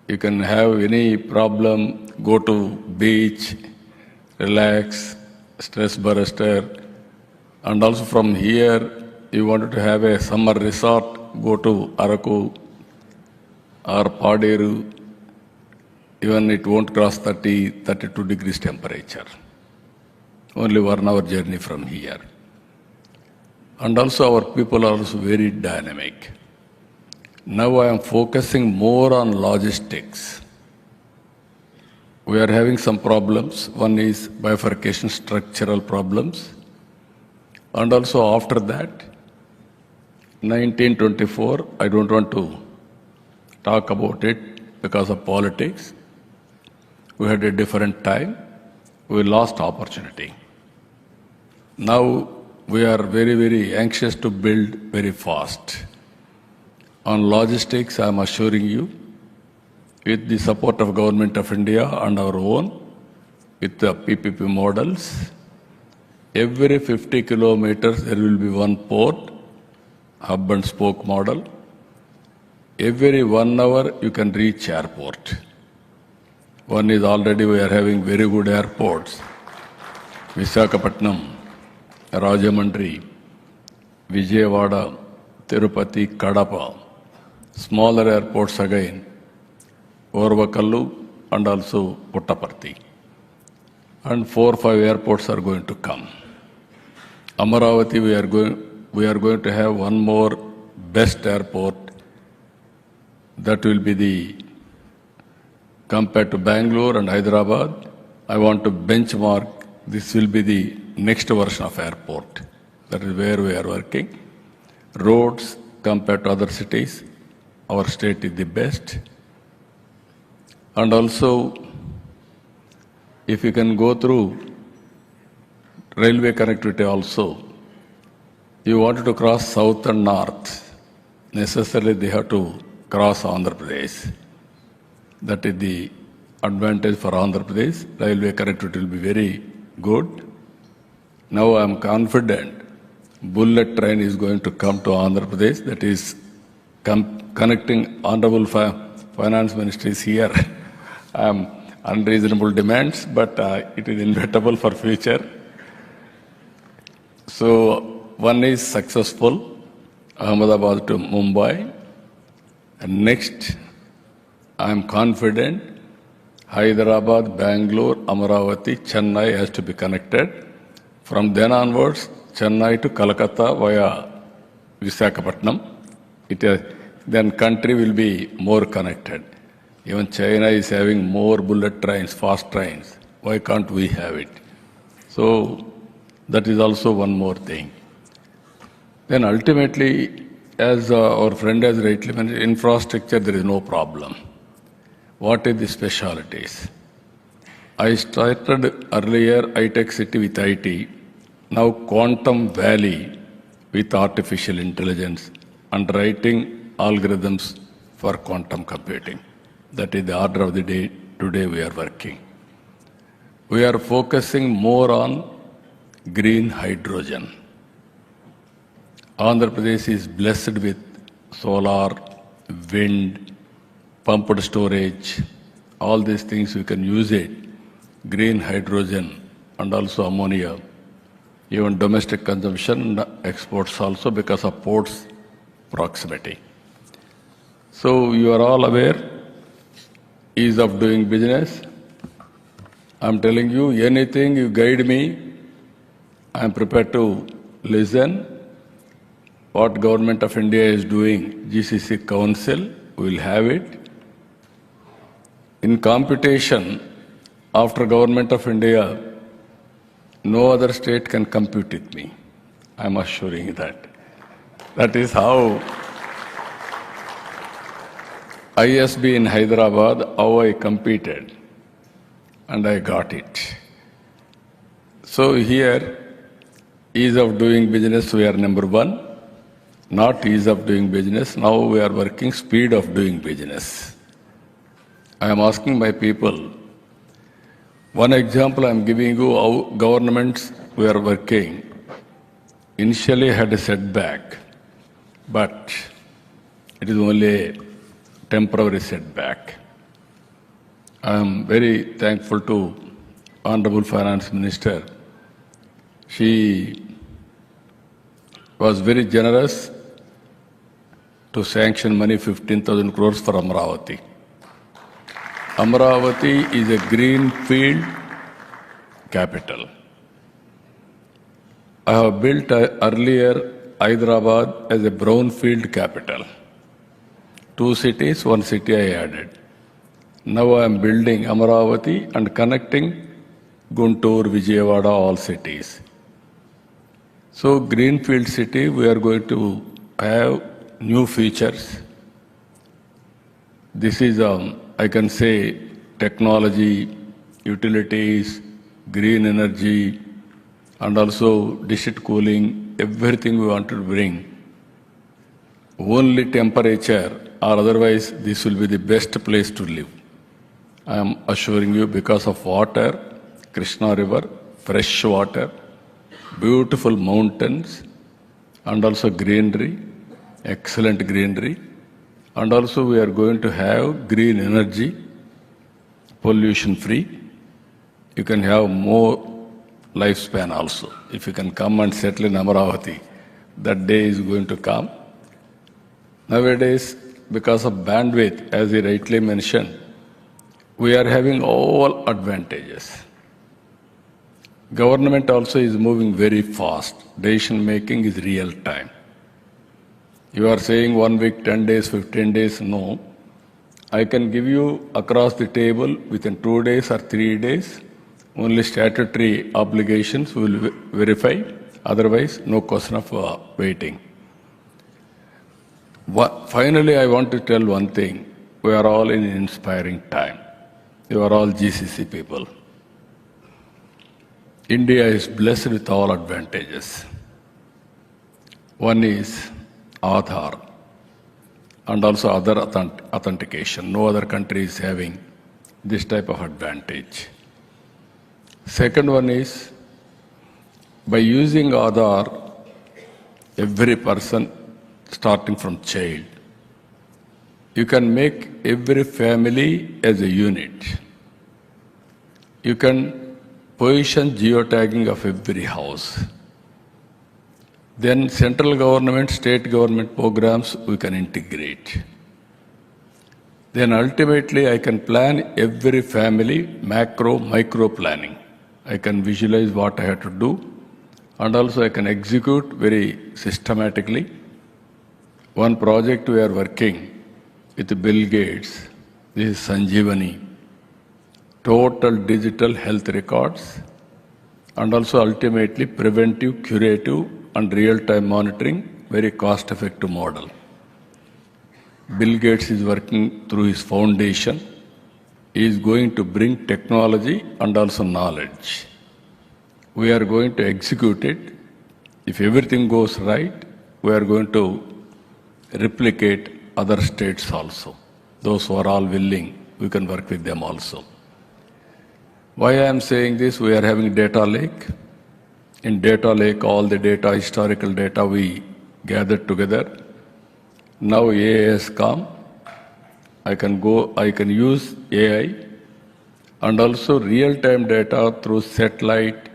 you can have any problem, go to beach, relax, stress buster, and also from here, you wanted to have a summer resort, go to Araku or Paderu, even it won't cross 32 degrees temperature. Only 1 hour journey from here. And also our people are also very dynamic. Now I am focusing more on logistics. We are having some problems. One is bifurcation structural problems. And also after that, 1924, I don't want to talk about it because of politics. We had a different time. We lost opportunity. Now we are very, very anxious to build very fast. On logistics, I am assuring you, with the support of Government of India and our own, with the PPP models, every 50 kilometers there will be one port, hub and spoke model. Every 1 hour you can reach airport. One is already we are having very good airports. Visakhapatnam, Rajahmundry, Vijayawada, Tirupati, Kadapa. Smaller airports again, Orvakallu and also Puttaparthi. And 4 or 5 airports are going to come. Amaravati, we are going to have one more best airport. That will be the, compared to Bangalore and Hyderabad, I want to benchmark, this will be the next version of airport. That is where we are working. Roads, compared to other cities, our state is the best. And also, if you can go through railway connectivity also, you wanted to cross south and north, necessarily they have to cross Andhra Pradesh. That is the advantage for Andhra Pradesh. Railway connectivity will be very good. Now I am confident bullet train is going to come to Andhra Pradesh, that is connecting Honorable Finance Minister is here. Unreasonable demands, but it is inevitable for future. So one is successful, Ahmedabad to Mumbai. And next, I am confident Hyderabad, Bangalore, Amaravati, Chennai has to be connected. From then onwards, Chennai to Kolkata via Visakhapatnam. Then country will be more connected. Even China is having more bullet trains, fast trains. Why can't we have it? So that is also one more thing. Then ultimately, as our friend has rightly mentioned, infrastructure, there is no problem. What is the specialities? I started earlier high-tech city with IT, now Quantum Valley with artificial intelligence and writing algorithms for quantum computing. That is the order of the day. Today we are working. We are focusing more on green hydrogen. Andhra Pradesh is blessed with solar, wind, pumped storage, all these things we can use it. Green hydrogen and also ammonia, even domestic consumption, exports also because of ports proximity. So you are all aware, ease of doing business. I'm telling you, anything you guide me, I'm prepared to listen. What Government of India is doing, GCC Council, we'll have it. In computation, after Government of India, no other state can compete with me. I'm assuring that. That is how ISB in Hyderabad, how I competed, and I got it. So here, ease of doing business, we are number one. Not ease of doing business, now we are working speed of doing business. I am asking my people, one example I am giving you how governments we are working. Initially had a setback, but it is only a temporary setback. I am very thankful to Honorable Finance Minister. She was very generous to sanction money 15,000 crores for Amravati. Amravati is a greenfield capital. I have built earlier Hyderabad as a brownfield capital. 2 cities, 1 city I added. Now I am building Amravati and connecting Guntur, Vijayawada, all cities. So greenfield city, we are going to have new features. This is, I can say, technology, utilities, green energy, and also district cooling, everything we want to bring. Only temperature, or otherwise this will be the best place to live. I am assuring you, because of water, Krishna River, fresh water, beautiful mountains, and also greenery, excellent greenery. And also we are going to have green energy, pollution free. You can have more lifespan also. If you can come and settle in Amravati, that day is going to come. Nowadays, because of bandwidth, as he rightly mentioned, we are having all advantages. Government also is moving very fast. Decision making is real time. You are saying 1 week, 10 days, 15 days, no. I can give you across the table within 2 days or 3 days. Only statutory obligations will verify. Otherwise, no question of waiting. Finally, I want to tell one thing. We are all in an inspiring time. You are all GCC people. India is blessed with all advantages. One is Aadhaar and also other authentication. No other country is having this type of advantage. Second one is, by using Aadhaar, every person, starting from child, you can make every family as a unit. You can position geotagging of every house. Then central government, state government programs we can integrate. Then ultimately I can plan every family, macro, micro planning. I can visualize what I have to do, and also I can execute very systematically. One project we are working with Bill Gates, this is Sanjeevani, total digital health records, and also ultimately preventive, curative, and real-time monitoring very cost-effective model. Bill Gates is working through his foundation. He is going to bring technology and also knowledge. We are going to execute it. If everything goes right, we are going to replicate other states also. Those who are all willing, we can work with them also. Why I am saying this, we are having data lake. In data lake, all the data, historical data we gathered together. Now AI has come. I can use AI and also real-time data through satellite,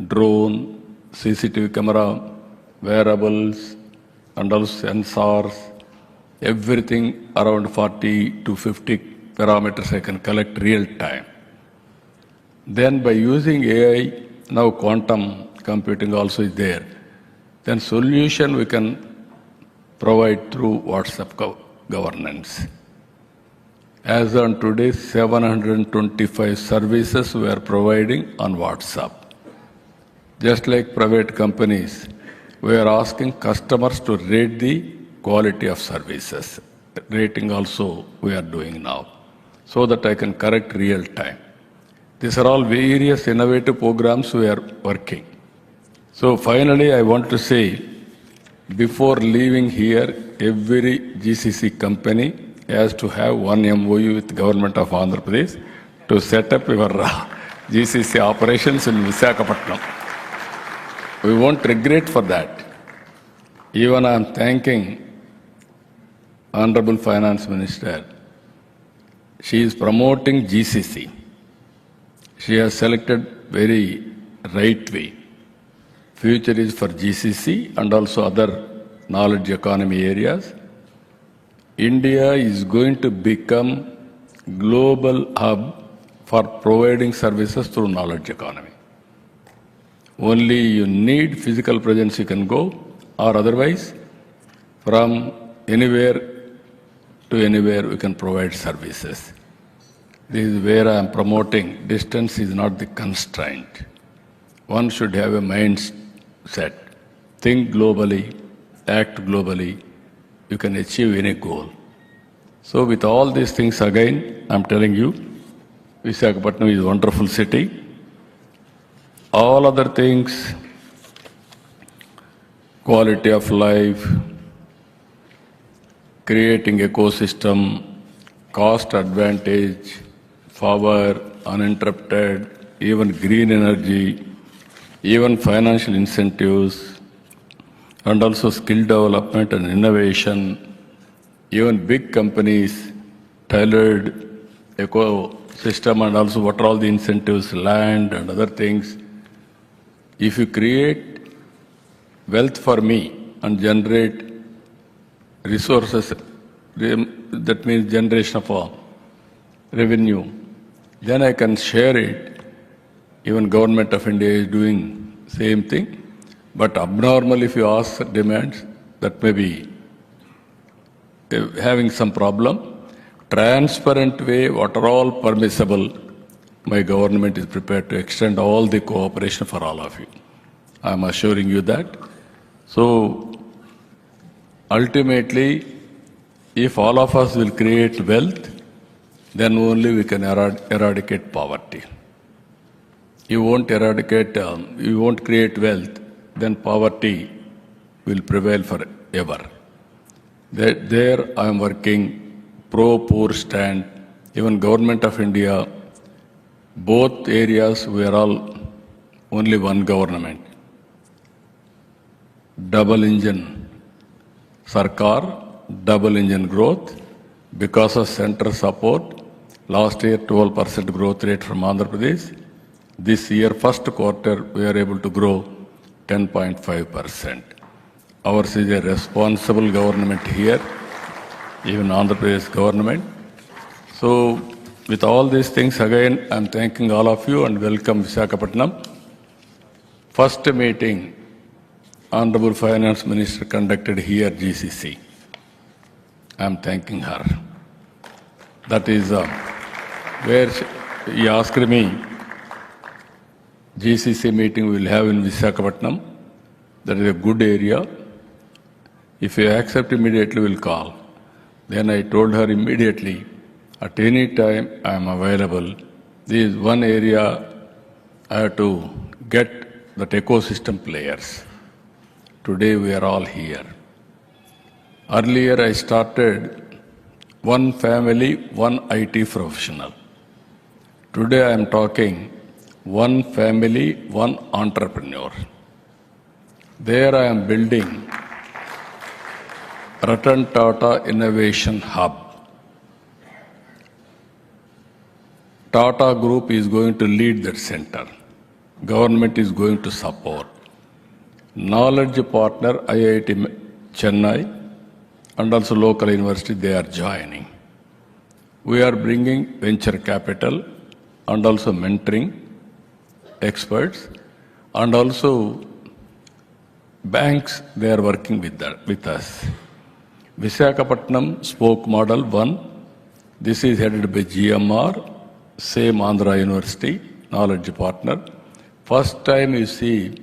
drone, CCTV camera, wearables, and also sensors, everything around 40 to 50 parameters I can collect real time. Then by using AI, now quantum computing also is there. Then solution we can provide through WhatsApp governance. As on today, 725 services we are providing on WhatsApp. Just like private companies, we are asking customers to rate the quality of services. Rating also we are doing now, so that I can correct real time. These are all various innovative programs we are working. So finally, I want to say, before leaving here, every GCC company has to have one MOU with the government of Andhra Pradesh to set up your GCC operations in Visakhapatnam. We won't regret for that. Even I am thanking Honorable Finance Minister. She is promoting GCC. She has selected very right way. Future is for GCC and also other knowledge economy areas. India is going to become global hub for providing services through knowledge economy. Only you need physical presence, you can go, or otherwise from anywhere to anywhere we can provide services. This is where I am promoting. Distance is not the constraint. One should have a mindset. Think globally, act globally. You can achieve any goal. So with all these things again, I'm telling you, Visakhapatnam is a wonderful city. All other things, quality of life, creating ecosystem, cost advantage, power, uninterrupted, even green energy, even financial incentives, and also skill development and innovation, even big companies, tailored ecosystem, and also what are all the incentives, land and other things. If you create wealth for me and generate resources, that means generation of revenue, then I can share it. Even Government of India is doing same thing. But abnormal, if you ask demands, that may be having some problem. Transparent way, what are all permissible, my government is prepared to extend all the cooperation for all of you. I am assuring you that. So, ultimately, if all of us will create wealth, then only we can eradicate poverty. You won't you won't create wealth, then poverty will prevail forever. There I am working pro-poor stand, even Government of India, both areas we are all only one government. Double engine Sarkar, double engine growth because of center support. Last year 12% growth rate from Andhra Pradesh. This year first quarter we are able to grow 10.5%. Ours is a responsible government here, even Andhra Pradesh government. So with all these things again, I am thanking all of you and welcome Visakhapatnam. First meeting, Honorable Finance Minister conducted here GCC. I am thanking her. That is where he asked me, GCC meeting we will have in Visakhapatnam. That is a good area. If you accept immediately, we'll call. Then I told her immediately, at any time I am available. This is one area I have to get that ecosystem players. Today we are all here. Earlier I started one family, one IT professional. Today I am talking one family, one entrepreneur. There I am building Ratan Tata Innovation Hub. Tata Group is going to lead that center. Government is going to support. Knowledge partner IIT Chennai and also local university, they are joining. We are bringing venture capital and also mentoring experts, and also banks, they are working with us. Visakhapatnam spoke model 1. This is headed by GMR, same Andhra University, knowledge partner. First time you see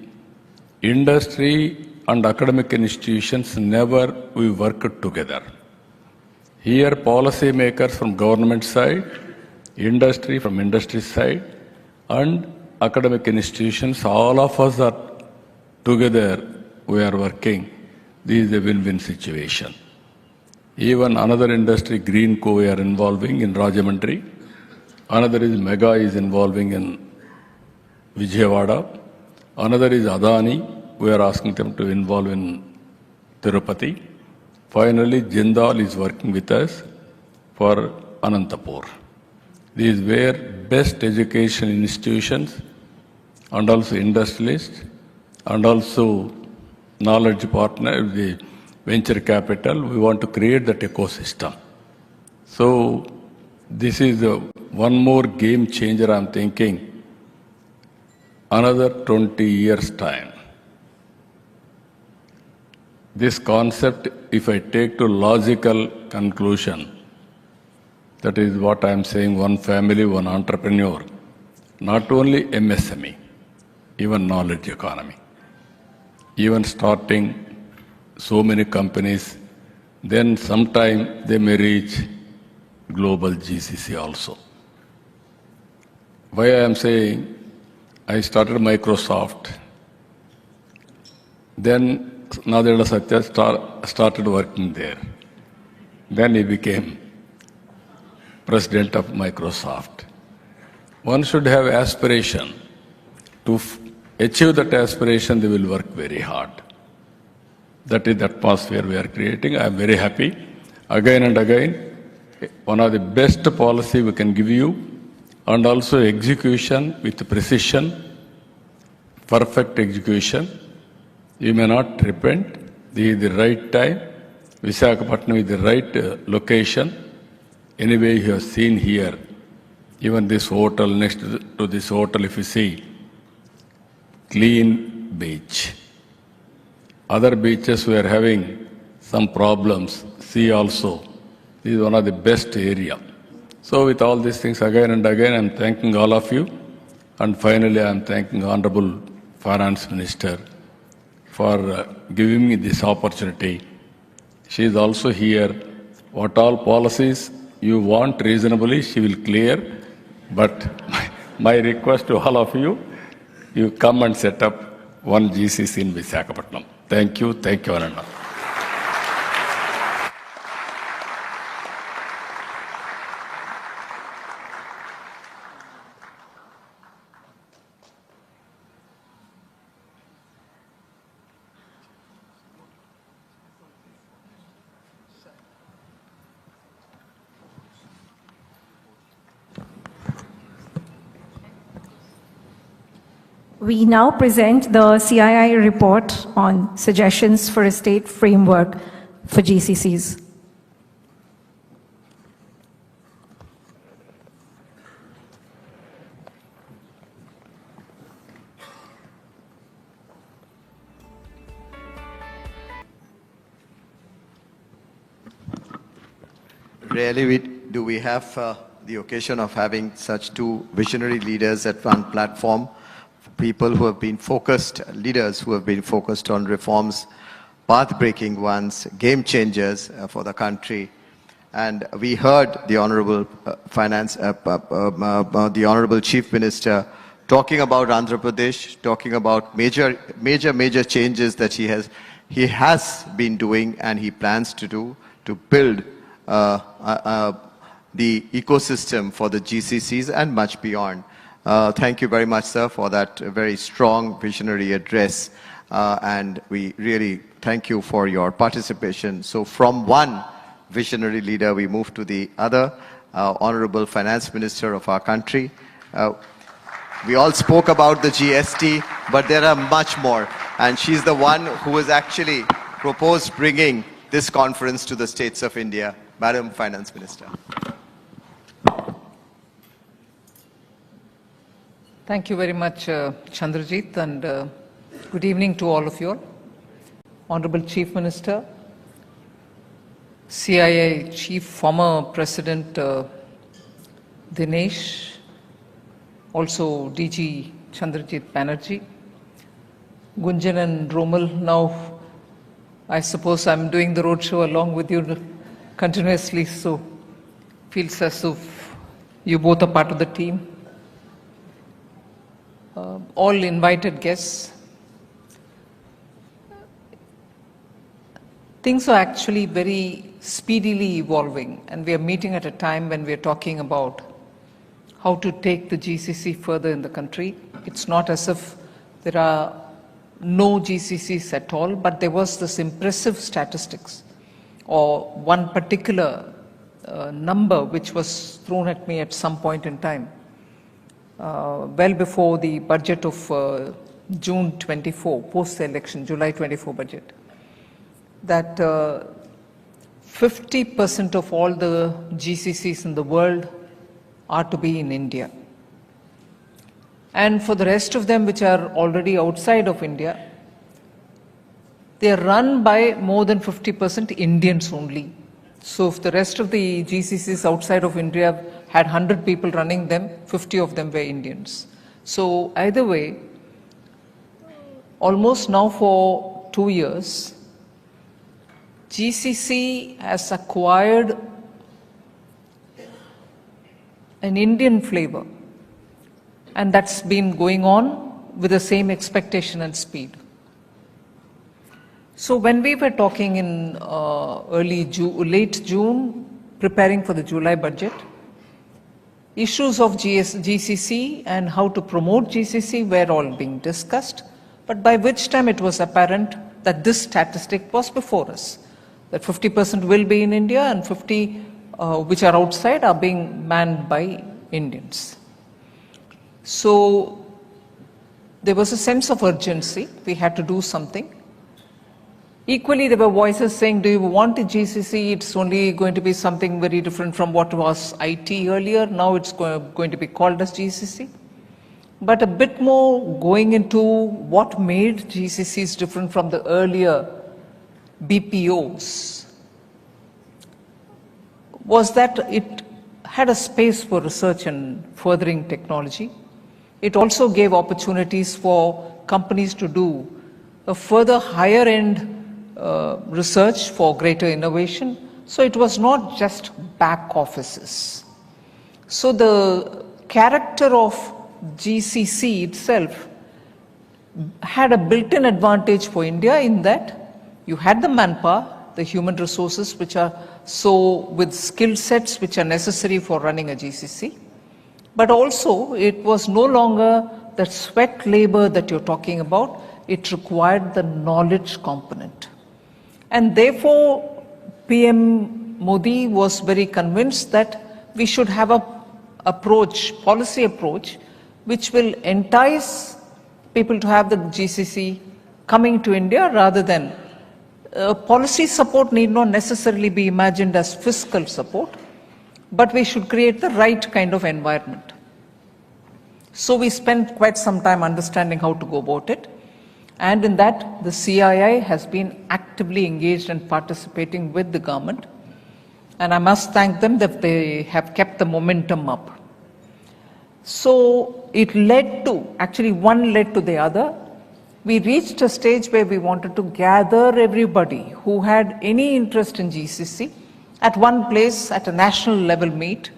industry and academic institutions never we worked together. Here policymakers from government side, industry from industry side, and academic institutions, all of us are together, we are working. This is a win-win situation. Even another industry, Green Co, we are involving in Rajamandri. Another is Mega is involving in Vijayawada. Another is Adani. We are asking them to involve in Tirupati. Finally, Jindal is working with us for Anantapur. These were best education institutions and also industrialists and also knowledge partner, the venture capital. We want to create that ecosystem. So this is one more game changer I'm thinking. Another 20 years time. This concept, if I take to logical conclusion, that is what I'm saying, one family, one entrepreneur, not only MSME, even knowledge economy, even starting so many companies, then sometime they may reach global GCC also. Why I am saying, I started Microsoft, then Nadella Satya started working there. Then he became president of Microsoft. One should have aspiration. To achieve that aspiration, they will work very hard. That is the atmosphere we are creating. I am very happy. Again and again, one of the best policy we can give you, and also execution with precision, perfect execution. You may not repent. This is the right time. Visakhapatnam is the right location. Anyway, you have seen here, even this hotel, next to this hotel, if you see, clean beach. Other beaches we are having some problems. Sea also. This is one of the best area. So with all these things, again and again, I am thanking all of you. And finally, I am thanking Honorable Finance Minister for giving me this opportunity. She is also here. What all policies you want reasonably, she will clear. But my request to all of you, you come and set up one GCC in Visakhapatnam. Thank you, Ananda. We now present the CII report on suggestions for a state framework for GCCs. Rarely do we have the occasion of having such two visionary leaders at one platform, people who have been focused, leaders who have been focused on reforms, path-breaking ones, game changers for the country. And we heard the Honorable the Honorable Chief Minister talking about Andhra Pradesh, talking about major changes that he has been doing and he plans to do to build the ecosystem for the GCCs and much beyond. Thank you very much, sir, for that very strong visionary address. And we really thank you for your participation. So from one visionary leader, we move to the other, Honorable Finance Minister of our country. We all spoke about the GST, but there are much more. And she's the one who has actually proposed bringing this conference to the states of India. Madam Finance Minister. Thank you very much, Chandrajit, and good evening to all of you all. Honorable Chief Minister, CII Chief, former President Dinesh, also DG Chandrajit Banerjee, Gunjan and Romal. Now, I suppose I'm doing the roadshow along with you continuously, so feels as if you both are part of the team. All invited guests. Things are actually very speedily evolving, and we are meeting at a time when we are talking about how to take the GCC further in the country. It's not as if there are no GCCs at all, but there was this impressive statistics or one particular number which was thrown at me at some point in time, well before the budget of June 24, post the election, July 24 budget, that 50% of all the GCCs in the world are to be in India. And for the rest of them which are already outside of India, they are run by more than 50% Indians only. So if the rest of the GCCs outside of India had 100 people running them, 50 of them were Indians. So either way, almost now for 2 years, GCC has acquired an Indian flavor, and that's been going on with the same expectation and speed. So when we were talking in late June, preparing for the July budget, issues of GCC and how to promote GCC were all being discussed, but by which time it was apparent that this statistic was before us, that 50% will be in India and 50 which are outside are being manned by Indians. So there was a sense of urgency. We had to do something. Equally, there were voices saying, do you want a GCC? It's only going to be something very different from what was IT earlier. Now it's going to be called as GCC. But a bit more going into what made GCCs different from the earlier BPOs was that it had a space for research and furthering technology. It also gave opportunities for companies to do a further higher end research for greater innovation. So it was not just back offices. So the character of GCC itself had a built-in advantage for India in that you had the manpower, the human resources which are so with skill sets which are necessary for running a GCC. But also it was no longer the sweat labor that you're talking about, it required the knowledge component. And therefore PM Modi was very convinced that we should have a policy approach which will entice people to have the GCC coming to India rather than policy support need not necessarily be imagined as fiscal support, but we should create the right kind of environment. So we spent quite some time understanding how to go about it. And in that, the CII has been actively engaged and participating with the government. And I must thank them that they have kept the momentum up. So it led to, actually one led to the other. we reached a stage where we wanted to gather everybody who had any interest in GCC at one place at a national level meet,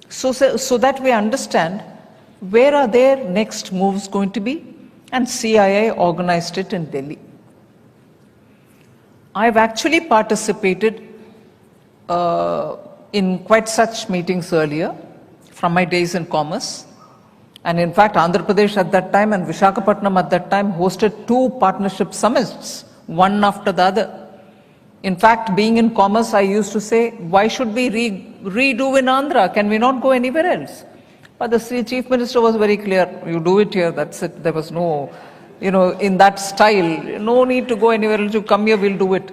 so that we understand where are their next moves going to be, and CII organized it in Delhi. I've actually participated in quite such meetings earlier from my days in commerce. And in fact, Andhra Pradesh at that time and Visakhapatnam at that time hosted 2 partnership summits, one after the other. In fact, being in commerce, I used to say, why should we redo in Andhra? Can we not go anywhere else? But the Chief Minister was very clear, you do it here, that's it. There was no, in that style, no need to go anywhere else, you come here, we'll do it.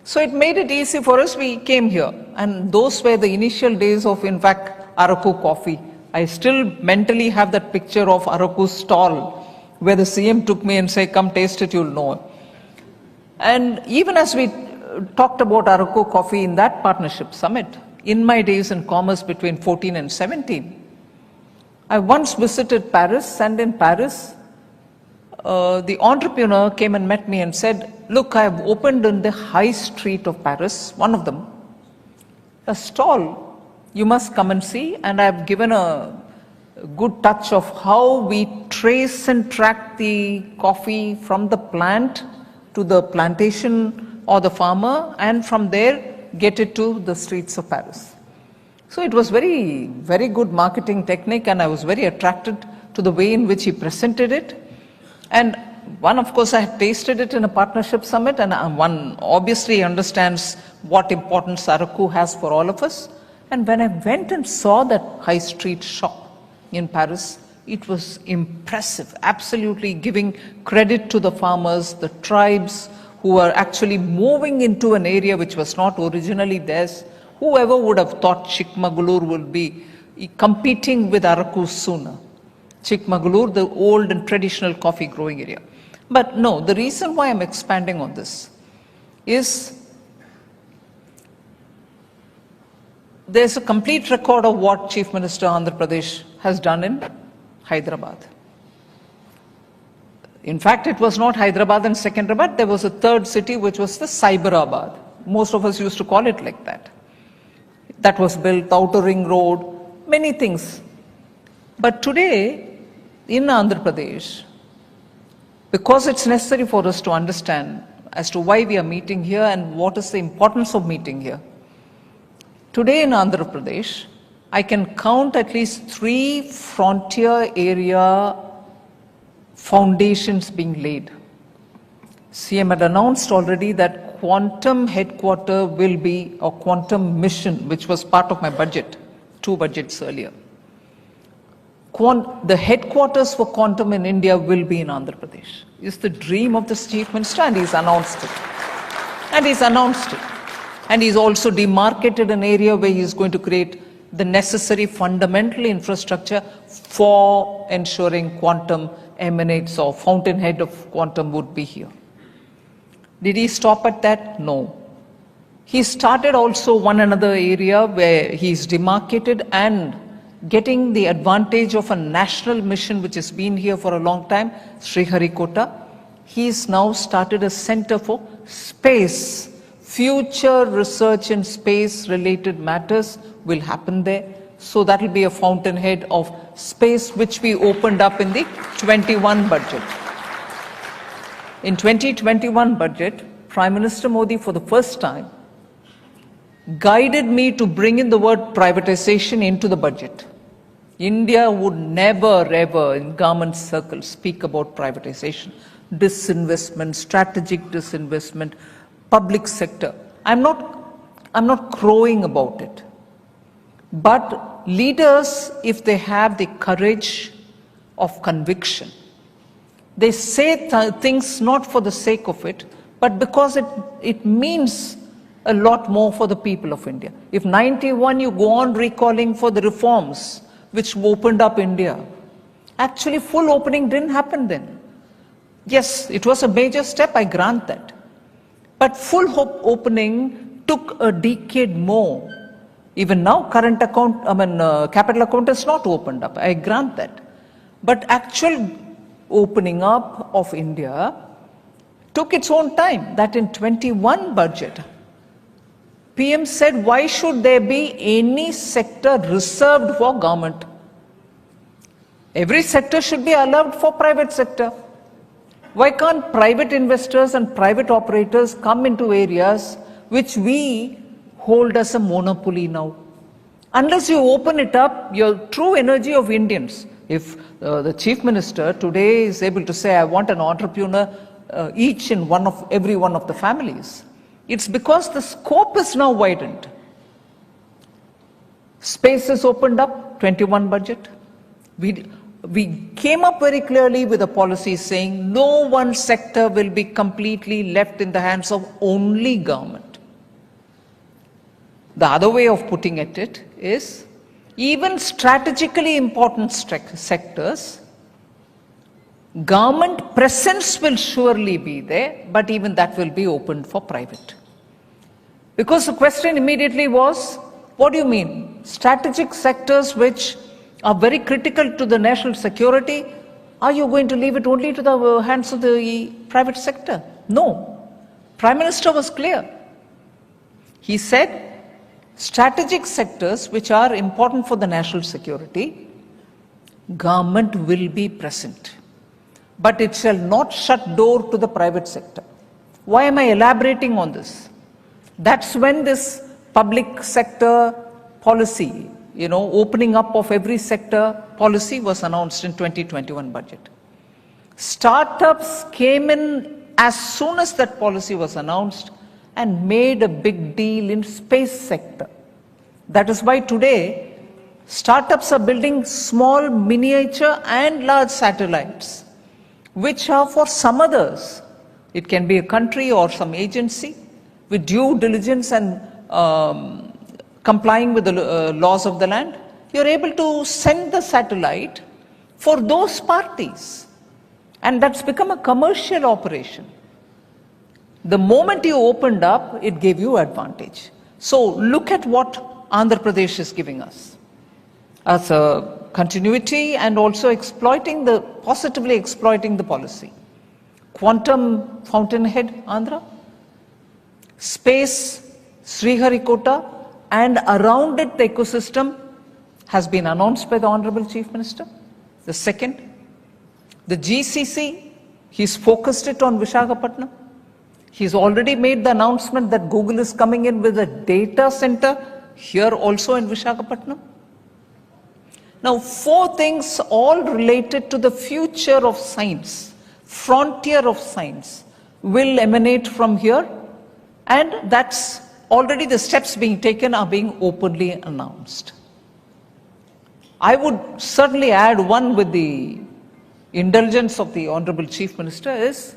So it made it easy for us, we came here. And those were the initial days of, in fact, Araku coffee. I still mentally have that picture of Araku's stall, where the CM took me and said, come taste it, you'll know. And even as we talked about Araku coffee in that partnership summit, in my days in commerce between 14 and 17, I once visited Paris, and in Paris, the entrepreneur came and met me and said, look, I have opened in the high street of Paris, one of them, a stall. You must come and see, and I've given a good touch of how we trace and track the coffee from the plant to the plantation or the farmer, and from there get it to the streets of Paris. So it was very, very good marketing technique, and I was very attracted to the way in which he presented it. And one, of course, I had tasted it in a partnership summit, and one obviously understands what importance Araku has for all of us. And when I went and saw that high street shop in Paris, it was impressive, absolutely giving credit to the farmers, the tribes who are actually moving into an area which was not originally theirs. Whoever would have thought Chikmagalur would be competing with Araku sooner. Chikmagalur, the old and traditional coffee growing area. But no, the reason why I'm expanding on this is there's a complete record of what Chief Minister Andhra Pradesh has done in Hyderabad. In fact, it was not Hyderabad and Secunderabad, there was a third city which was the Cyberabad. Most of us used to call it like that. That was built, outer ring road, many things. But today, in Andhra Pradesh, because it's necessary for us to understand as to why we are meeting here and what is the importance of meeting here. Today in Andhra Pradesh, I can count at least 3 frontier area foundations being laid. CM had announced already that quantum headquarter will be a quantum mission, which was part of my budget, 2 budgets earlier. The headquarters for quantum in India will be in Andhra Pradesh. It's the dream of the Chief Minister, and he's announced it. And he's also demarcated an area where he's going to create the necessary fundamental infrastructure for ensuring quantum emanates or fountainhead of quantum would be here. Did he stop at that? No. He started also one another area where he's demarcated and getting the advantage of a national mission which has been here for a long time, Sriharikota. He's now started a center for space. Future research in space related matters will happen there. So that will be a fountainhead of space which we opened up in the 21 budget. In 2021 budget, Prime Minister Modi for the first time guided me to bring in the word privatization into the budget. India would never ever in government circles speak about privatization, disinvestment, strategic disinvestment, public sector. I'm not crowing about it. But leaders, if they have the courage of conviction, they say things not for the sake of it, but because it means a lot more for the people of India. If 91 you go on recalling for the reforms which opened up India, actually full opening didn't happen then. Yes, it was a major step, I grant that. But full opening took a decade more. Even now, current account, capital account is not opened up. I grant that. But actual opening up of India took its own time. That in 21 budget, PM said, why should there be any sector reserved for government? Every sector should be allowed for private sector. Why can't private investors and private operators come into areas which we hold as a monopoly now? Unless you open it up, your true energy of Indians, if the Chief Minister today is able to say, I want an entrepreneur each in every one of the families, it's because the scope is now widened. Space is opened up, 21 budget. We came up very clearly with a policy saying no one sector will be completely left in the hands of only government. The other way of putting it is even strategically important sectors, government presence will surely be there, but even that will be opened for private. Because the question immediately was, what do you mean? Strategic sectors which are very critical to the national security, are you going to leave it only to the hands of the private sector? No. Prime Minister was clear. He said, strategic sectors which are important for the national security, government will be present. But it shall not shut door to the private sector. Why am I elaborating on this? That's when this public sector policy, opening up of every sector policy was announced in 2021 budget. Startups came in as soon as that policy was announced and made a big deal in space sector. That is why today startups are building small, miniature and large satellites, which are for some others. It can be a country or some agency with due diligence and complying with the laws of the land. You're able to send the satellite for those parties. And that's become a commercial operation. The moment you opened up, it gave you advantage. So look at what Andhra Pradesh is giving us as a continuity and also positively exploiting the policy. Quantum fountainhead, Andhra. Space, Sriharikota, and around it the ecosystem has been announced by the Honorable Chief Minister. The second, the GCC, he's focused it on Visakhapatnam. He's already made the announcement that Google is coming in with a data center here also in Visakhapatnam. Now, 4 things all related to the future of science, frontier of science, will emanate from here, and that's already the steps being taken are being openly announced. I would certainly add one with the indulgence of the Honorable Chief Minister is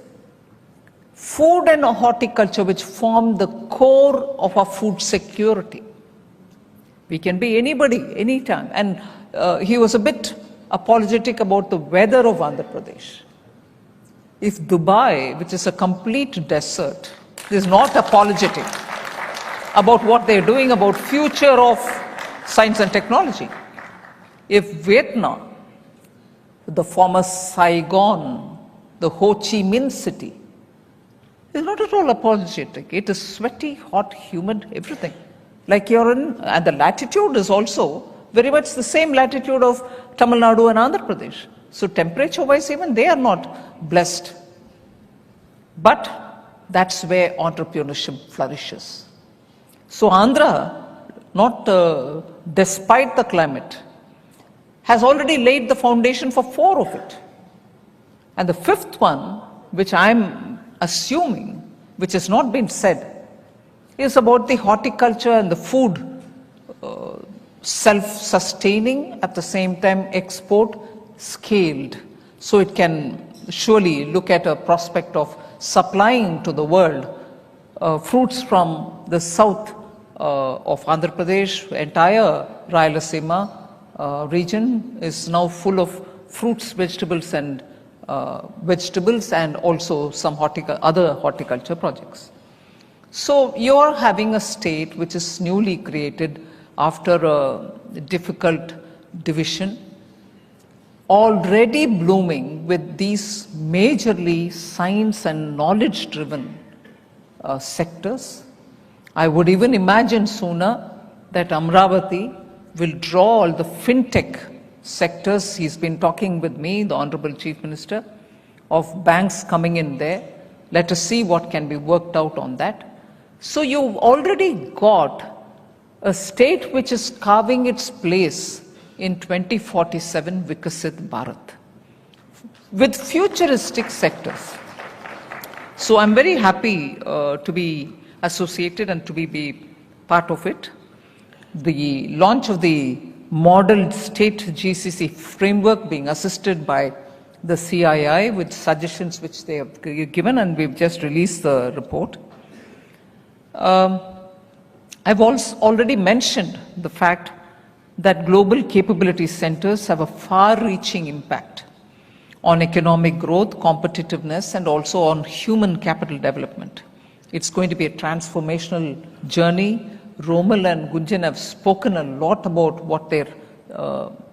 food and horticulture, which form the core of our food security. We can be anybody, anytime. And he was a bit apologetic about the weather of Andhra Pradesh. If Dubai, which is a complete desert, is not apologetic about what they're doing about future of science and technology, if Vietnam, the former Saigon, the Ho Chi Minh city, is not at all apologetic. It is sweaty, hot, humid, everything. Like you're in, and the latitude is also very much the same latitude of Tamil Nadu and Andhra Pradesh. So temperature-wise, even they are not blessed. But that's where entrepreneurship flourishes. So Andhra, not despite the climate, has already laid the foundation for 4 of it. And the 5th one, which I'm assuming, which has not been said, is about the horticulture and the food self-sustaining, at the same time export scaled. So it can surely look at a prospect of supplying to the world fruits from the south of Andhra Pradesh. Entire Rayalaseema region is now full of fruits, vegetables and also some other horticulture projects. So you're having a state which is newly created after a difficult division already blooming with these majorly science and knowledge-driven sectors. I would even imagine sooner that Amravati will draw all the fintech sectors. He's been talking with me, the Honorable Chief Minister, of banks coming in there. Let us see what can be worked out on that. So you've already got a state which is carving its place in 2047 Vikasit Bharat with futuristic sectors. So I'm very happy to be associated and to be part of it. The launch of the model state GCC framework being assisted by the CII with suggestions which they have given, and we've just released the report. I've also already mentioned the fact that global capability centers have a far-reaching impact on economic growth, competitiveness, and also on human capital development. It's going to be a transformational journey. Romal and Gunjan have spoken a lot about what their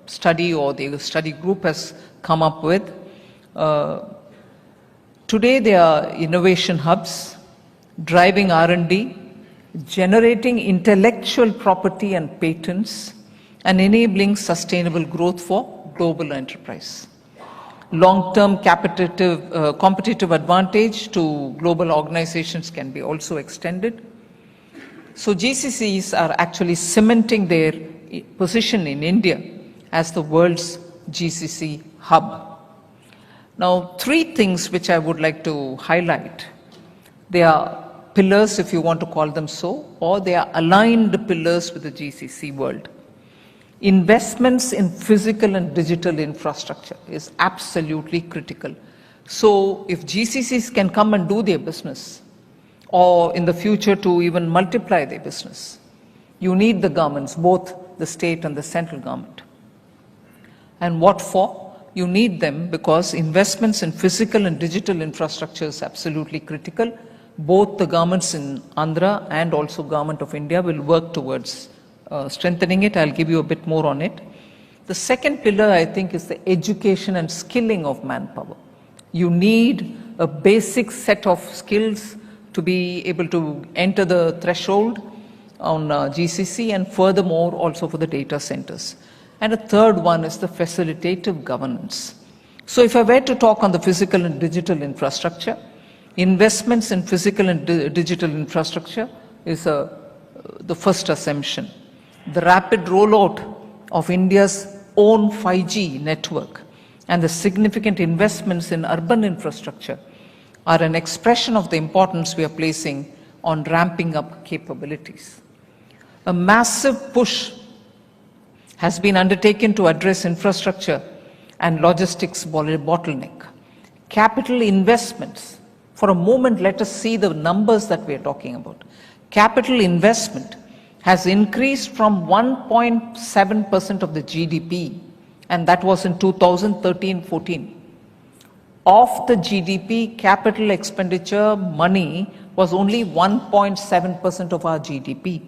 study or the study group has come up with. Today they are innovation hubs, driving R&D, generating intellectual property and patents, and enabling sustainable growth for global enterprise. Long-term competitive advantage to global organizations can be also extended. So GCCs are actually cementing their position in India as the world's GCC hub. Now, three things which I would like to highlight. They are pillars, if you want to call them so, or they are aligned pillars with the GCC world. Investments in physical and digital infrastructure is absolutely critical. So if GCCs can come and do their business, or in the future to even multiply their business, you need the governments, both the state and the central government. And what for? You need them because investments in physical and digital infrastructure is absolutely critical. Both the governments in Andhra and also Government of India will work towards strengthening it. I'll give you a bit more on it. The second pillar, I think, is the education and skilling of manpower. You need a basic set of skills to be able to enter the threshold on GCC, and furthermore also for the data centers. And a third one is the facilitative governance. So if I were to talk on the physical and digital infrastructure, investments in physical and digital infrastructure is the first assumption. The rapid rollout of India's own 5G network and the significant investments in urban infrastructure are an expression of the importance we are placing on ramping up capabilities. A massive push has been undertaken to address infrastructure and logistics bottleneck. Capital investments, for a moment let us see the numbers that we are talking about. Capital investment has increased from 1.7% of the GDP, and that was in 2013-14. Of the GDP, capital expenditure money was only 1.7% of our GDP.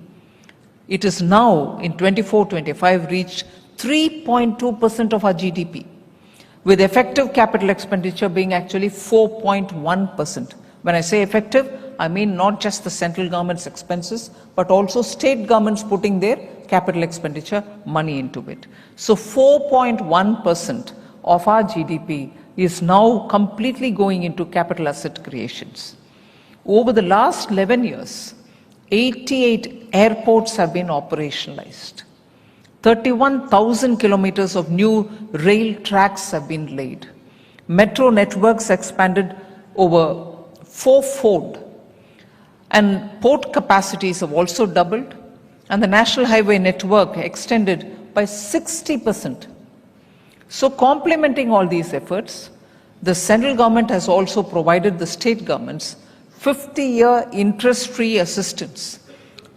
It is now, in 24-25, reached 3.2% of our GDP, with effective capital expenditure being actually 4.1%. When I say effective, I mean not just the central government's expenses, but also state governments putting their capital expenditure money into it. So 4.1% of our GDP is now completely going into capital asset creations. Over the last 11 years, 88 airports have been operationalized. 31,000 kilometers of new rail tracks have been laid. Metro networks expanded over fourfold. And port capacities have also doubled. And the national highway network extended by 60%. So complementing all these efforts, the central government has also provided the state governments 50-year interest-free assistance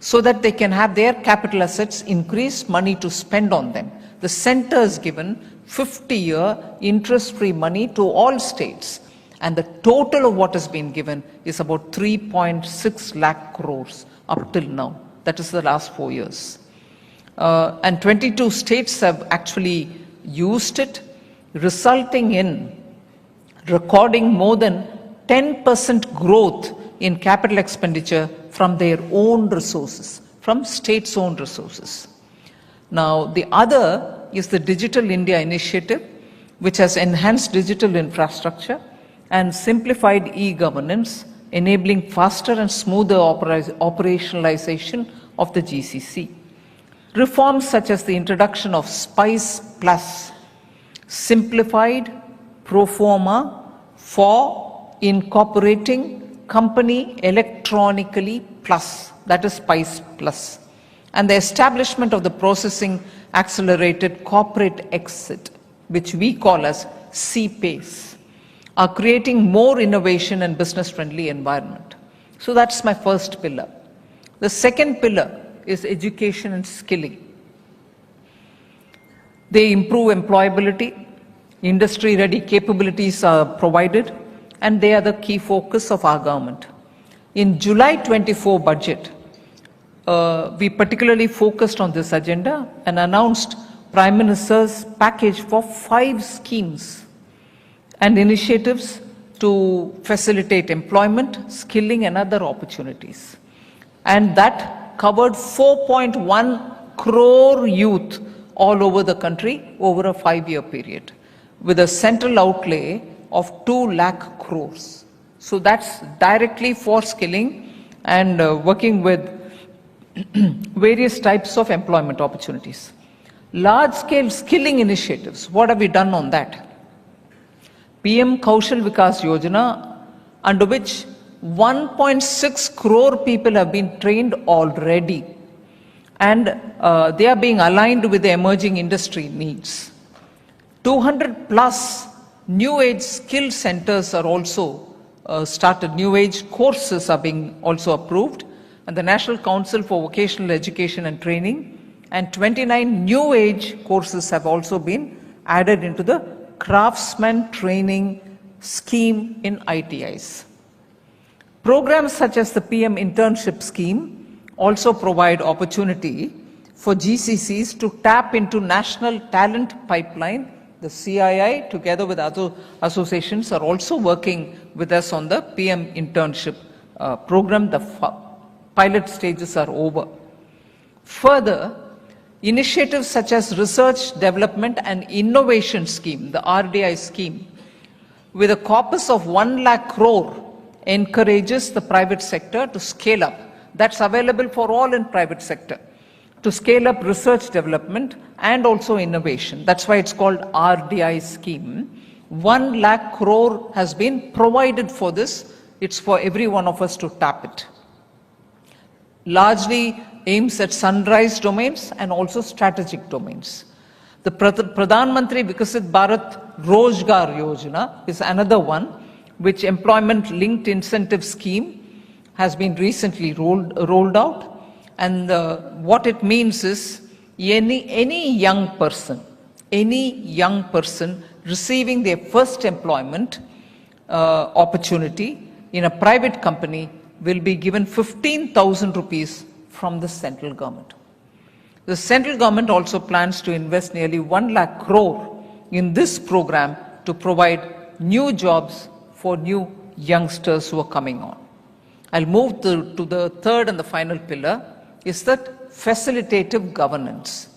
so that they can have their capital assets increase money to spend on them. The center has given 50-year interest-free money to all states, and the total of what has been given is about 3.6 lakh crores up till now. That is the last 4 years. And 22 states have actually used it. resulting in recording more than 10% growth in capital expenditure from their own resources, from states' own resources. Now, the other is the Digital India Initiative, which has enhanced digital infrastructure and simplified e-governance, enabling faster and smoother operationalization of the GCC. Reforms such as the introduction of SPICE Plus, simplified pro forma for incorporating company electronically plus, that is SPICE Plus, and the establishment of the processing accelerated corporate exit, which we call as CPACE, are creating more innovation and business-friendly environment. So that's my first pillar. The second pillar is education and skilling. They improve employability, industry-ready capabilities are provided, and they are the key focus of our government. In July 24 budget, we particularly focused on this agenda and announced Prime Minister's package for 5 schemes and initiatives to facilitate employment, skilling, and other opportunities. And that covered 4.1 crore youth all over the country over a 5-year period, with a central outlay of 2 lakh crores. So that's directly for skilling and working with various types of employment opportunities. Large-scale skilling initiatives, what have we done on that? PM Kaushal Vikas Yojana, under which 1.6 crore people have been trained already, and they are being aligned with the emerging industry needs. 200 plus new age skill centers are also started, new age courses are being also approved, and the National Council for Vocational Education and Training, and 29 new age courses have also been added into the craftsman training scheme in ITIs. Programs such as the PM internship scheme also provide opportunity for GCCs to tap into national talent pipeline. The CII, together with other associations, are also working with us on the PM internship program. The pilot stages are over. Further, initiatives such as Research, Development and Innovation Scheme, the RDI scheme, with a corpus of 1 lakh crore, encourages the private sector to scale up. That's available for all in private sector, to scale up research development and also innovation. That's why it's called RDI scheme. 1 lakh crore has been provided for this. It's for every one of us to tap it. Largely aims at sunrise domains and also strategic domains. The Pradhan Mantri Vikasit Bharat Rozgar Yojana is another one, which employment linked incentive scheme has been recently rolled out. And what it means is any young person receiving their first employment opportunity in a private company will be given 15,000 rupees from the central government. The central government also plans to invest nearly 1 lakh crore in this program to provide new jobs for new youngsters who are coming on. I'll move to the third and the final pillar, is that facilitative governance.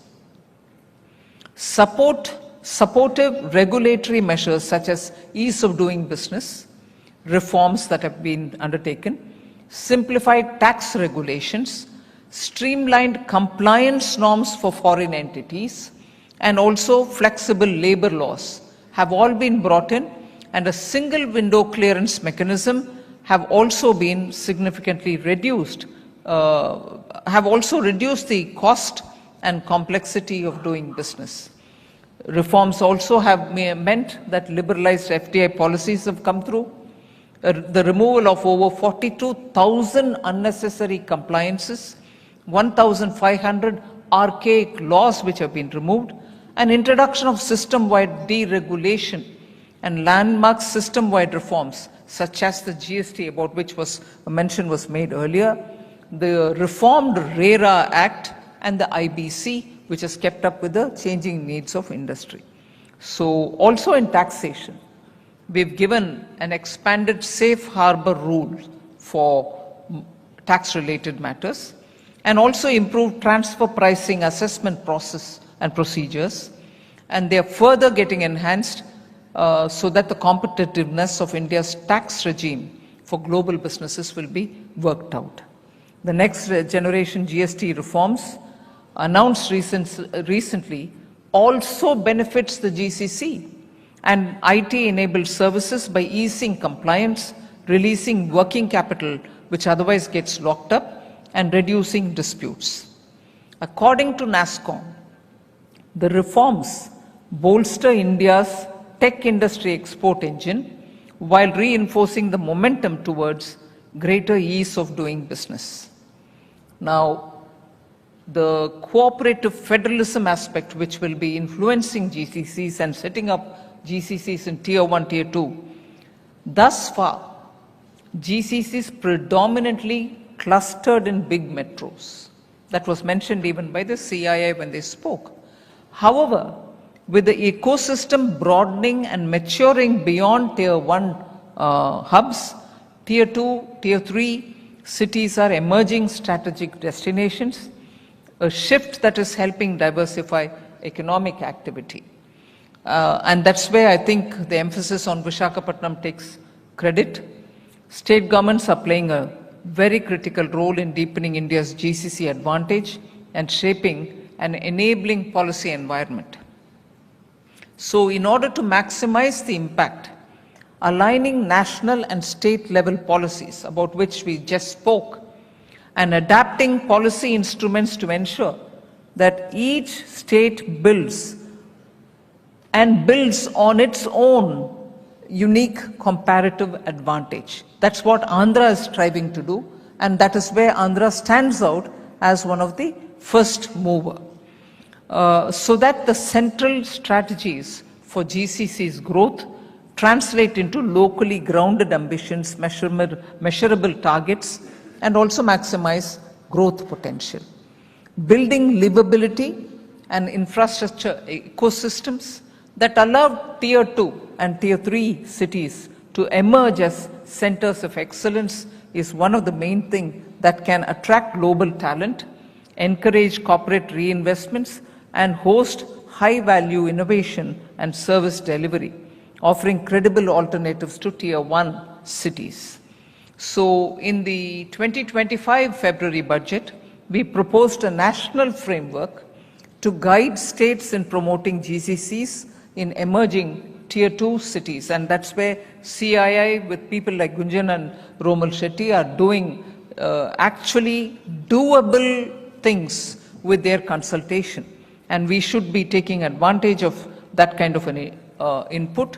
Supportive regulatory measures such as ease of doing business, reforms that have been undertaken, simplified tax regulations, streamlined compliance norms for foreign entities, and also flexible labor laws have all been brought in, and a single window clearance mechanism have also been significantly reduced, have also reduced the cost and complexity of doing business. Reforms also have meant that liberalized FDI policies have come through. The removal of over 42,000 unnecessary compliances, 1,500 archaic laws which have been removed, and introduction of system-wide deregulation and landmark system-wide reforms such as the GST, about which a mention was made earlier, the reformed RERA Act and the IBC, which has kept up with the changing needs of industry. So also in taxation, we've given an expanded safe harbor rule for tax-related matters, and also improved transfer pricing assessment process and procedures, and they are further getting enhanced so that the competitiveness of India's tax regime for global businesses will be worked out. The next generation GST reforms announced recently also benefits the GCC and IT-enabled services by easing compliance, releasing working capital which otherwise gets locked up, and reducing disputes. According to NASSCOM, the reforms bolster India's tech industry export engine while reinforcing the momentum towards greater ease of doing business. Now, the cooperative federalism aspect, which will be influencing GCCs and setting up GCCs in Tier 1, Tier 2, thus far, GCCs predominantly clustered in big metros. That was mentioned even by the CII when they spoke. However, with the ecosystem broadening and maturing beyond Tier 1 hubs, Tier 2, Tier 3 cities are emerging strategic destinations, a shift that is helping diversify economic activity. And that's where I think the emphasis on Visakhapatnam takes credit. State governments are playing a very critical role in deepening India's GCC advantage and shaping an enabling policy environment. So in order to maximize the impact, aligning national and state level policies about which we just spoke, and adapting policy instruments to ensure that each state builds on its own unique comparative advantage. That's what Andhra is striving to do, and that is where Andhra stands out as one of the first mover. So that the central strategies for GCC's growth translate into locally grounded ambitions, measurable targets, and also maximize growth potential. Building livability and infrastructure ecosystems that allow Tier 2 and Tier 3 cities to emerge as centers of excellence is one of the main things that can attract global talent, encourage corporate reinvestments, and host high-value innovation and service delivery, offering credible alternatives to Tier 1 cities. So in the 2025 February budget, we proposed a national framework to guide states in promoting GCCs in emerging Tier 2 cities, and that's where CII with people like Gunjan and Romal Shetty are doing actually doable things with their consultation, and we should be taking advantage of that kind of an input.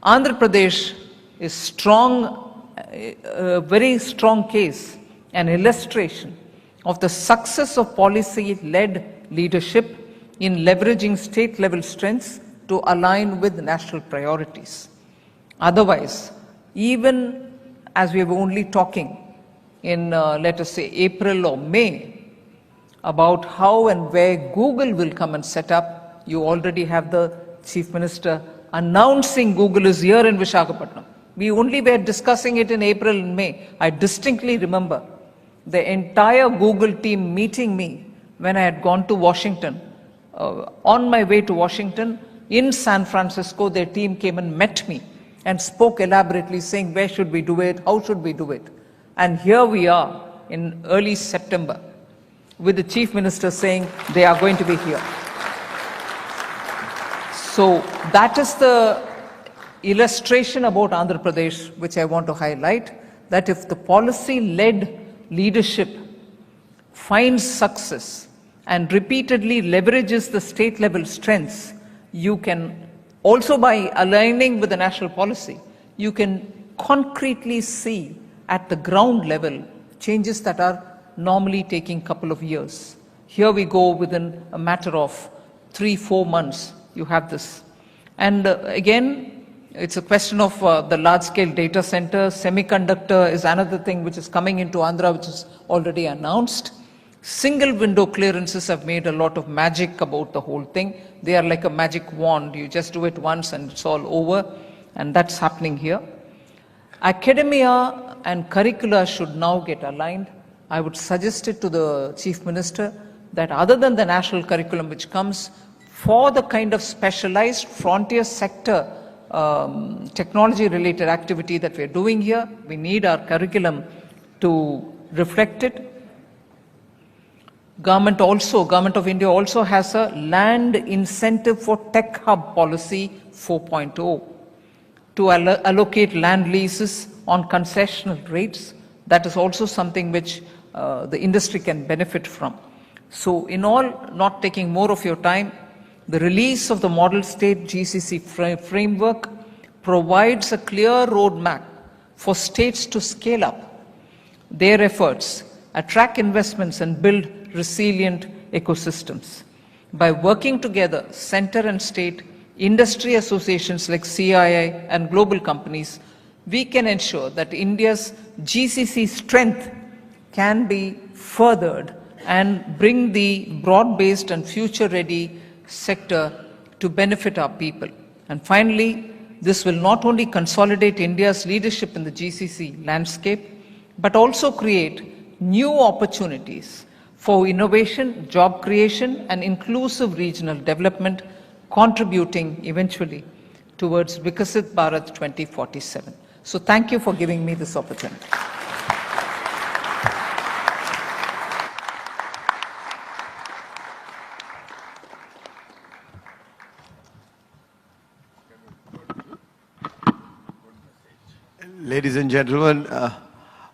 Andhra Pradesh is strong, a very strong case, an illustration of the success of policy-led leadership in leveraging state-level strengths to align with national priorities. Otherwise, even as we were only talking in, let us say, April or May, about how and where Google will come and set up, you already have the Chief Minister announcing Google is here in Visakhapatnam. We only were discussing it in April and May. I distinctly remember the entire Google team meeting me when I had gone to Washington. On my way to Washington, in San Francisco, their team came and met me and spoke elaborately, saying, where should we do it? How should we do it? And here we are in early September with the Chief Minister saying they are going to be here. So that is the illustration about Andhra Pradesh, which I want to highlight, that if the policy-led leadership finds success and repeatedly leverages the state-level strengths, you can also, by aligning with the national policy, you can concretely see at the ground level changes that are normally taking a couple of years. Here we go within a matter of 3-4 months, you have this. And again, it's a question of the large-scale data center. Semiconductor is another thing which is coming into Andhra, which is already announced. Single window clearances have made a lot of magic about the whole thing. They are like a magic wand. You just do it once and it's all over. And that's happening here. Academia and curricula should now get aligned. I would suggest it to the Chief Minister that other than the national curriculum which comes for the kind of specialized frontier sector technology related activity that we're doing here, we need our curriculum to reflect it. Government of India also has a land incentive for tech hub policy 4.0 to allocate land leases on concessional rates. That is also something which the industry can benefit from. So in all, not taking more of your time, the release of the model state GCC framework provides a clear roadmap for states to scale up their efforts, attract investments and build resilient ecosystems. By working together, center and state, industry associations like CII and global companies, we can ensure that India's GCC strength can be furthered and bring the broad-based and future-ready sector to benefit our people. And finally, this will not only consolidate India's leadership in the GCC landscape, but also create new opportunities for innovation, job creation, and inclusive regional development, contributing eventually towards Vikasit Bharat 2047. So thank you for giving me this opportunity. Ladies and gentlemen,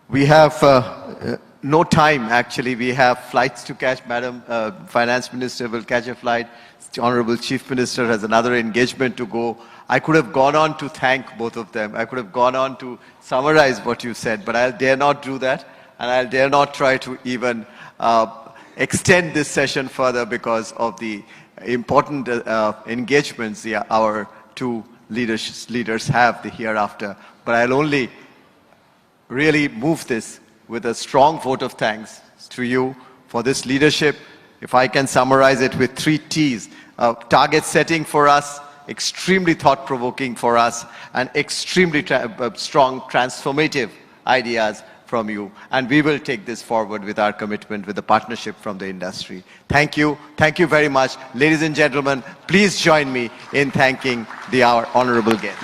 we have no time actually. We have flights to catch. Madam Finance Minister will catch a flight. The Honorable Chief Minister has another engagement to go. I could have gone on to thank both of them. I could have gone on to summarize what you said, but I'll dare not do that. And I'll dare not try to even extend this session further because of the important engagements our two leaders have the hereafter. But I'll only really move this with a strong vote of thanks to you for this leadership. If I can summarize it with 3 T's, target setting for us, extremely thought-provoking for us, and extremely strong transformative ideas from you. And we will take this forward with our commitment, with the partnership from the industry. Thank you. Thank you very much. Ladies and gentlemen, please join me in thanking our honorable guest.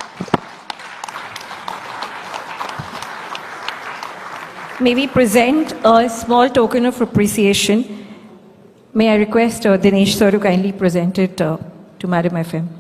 May we present a small token of appreciation. May I request Dinesh sir to kindly present it to Madam FM.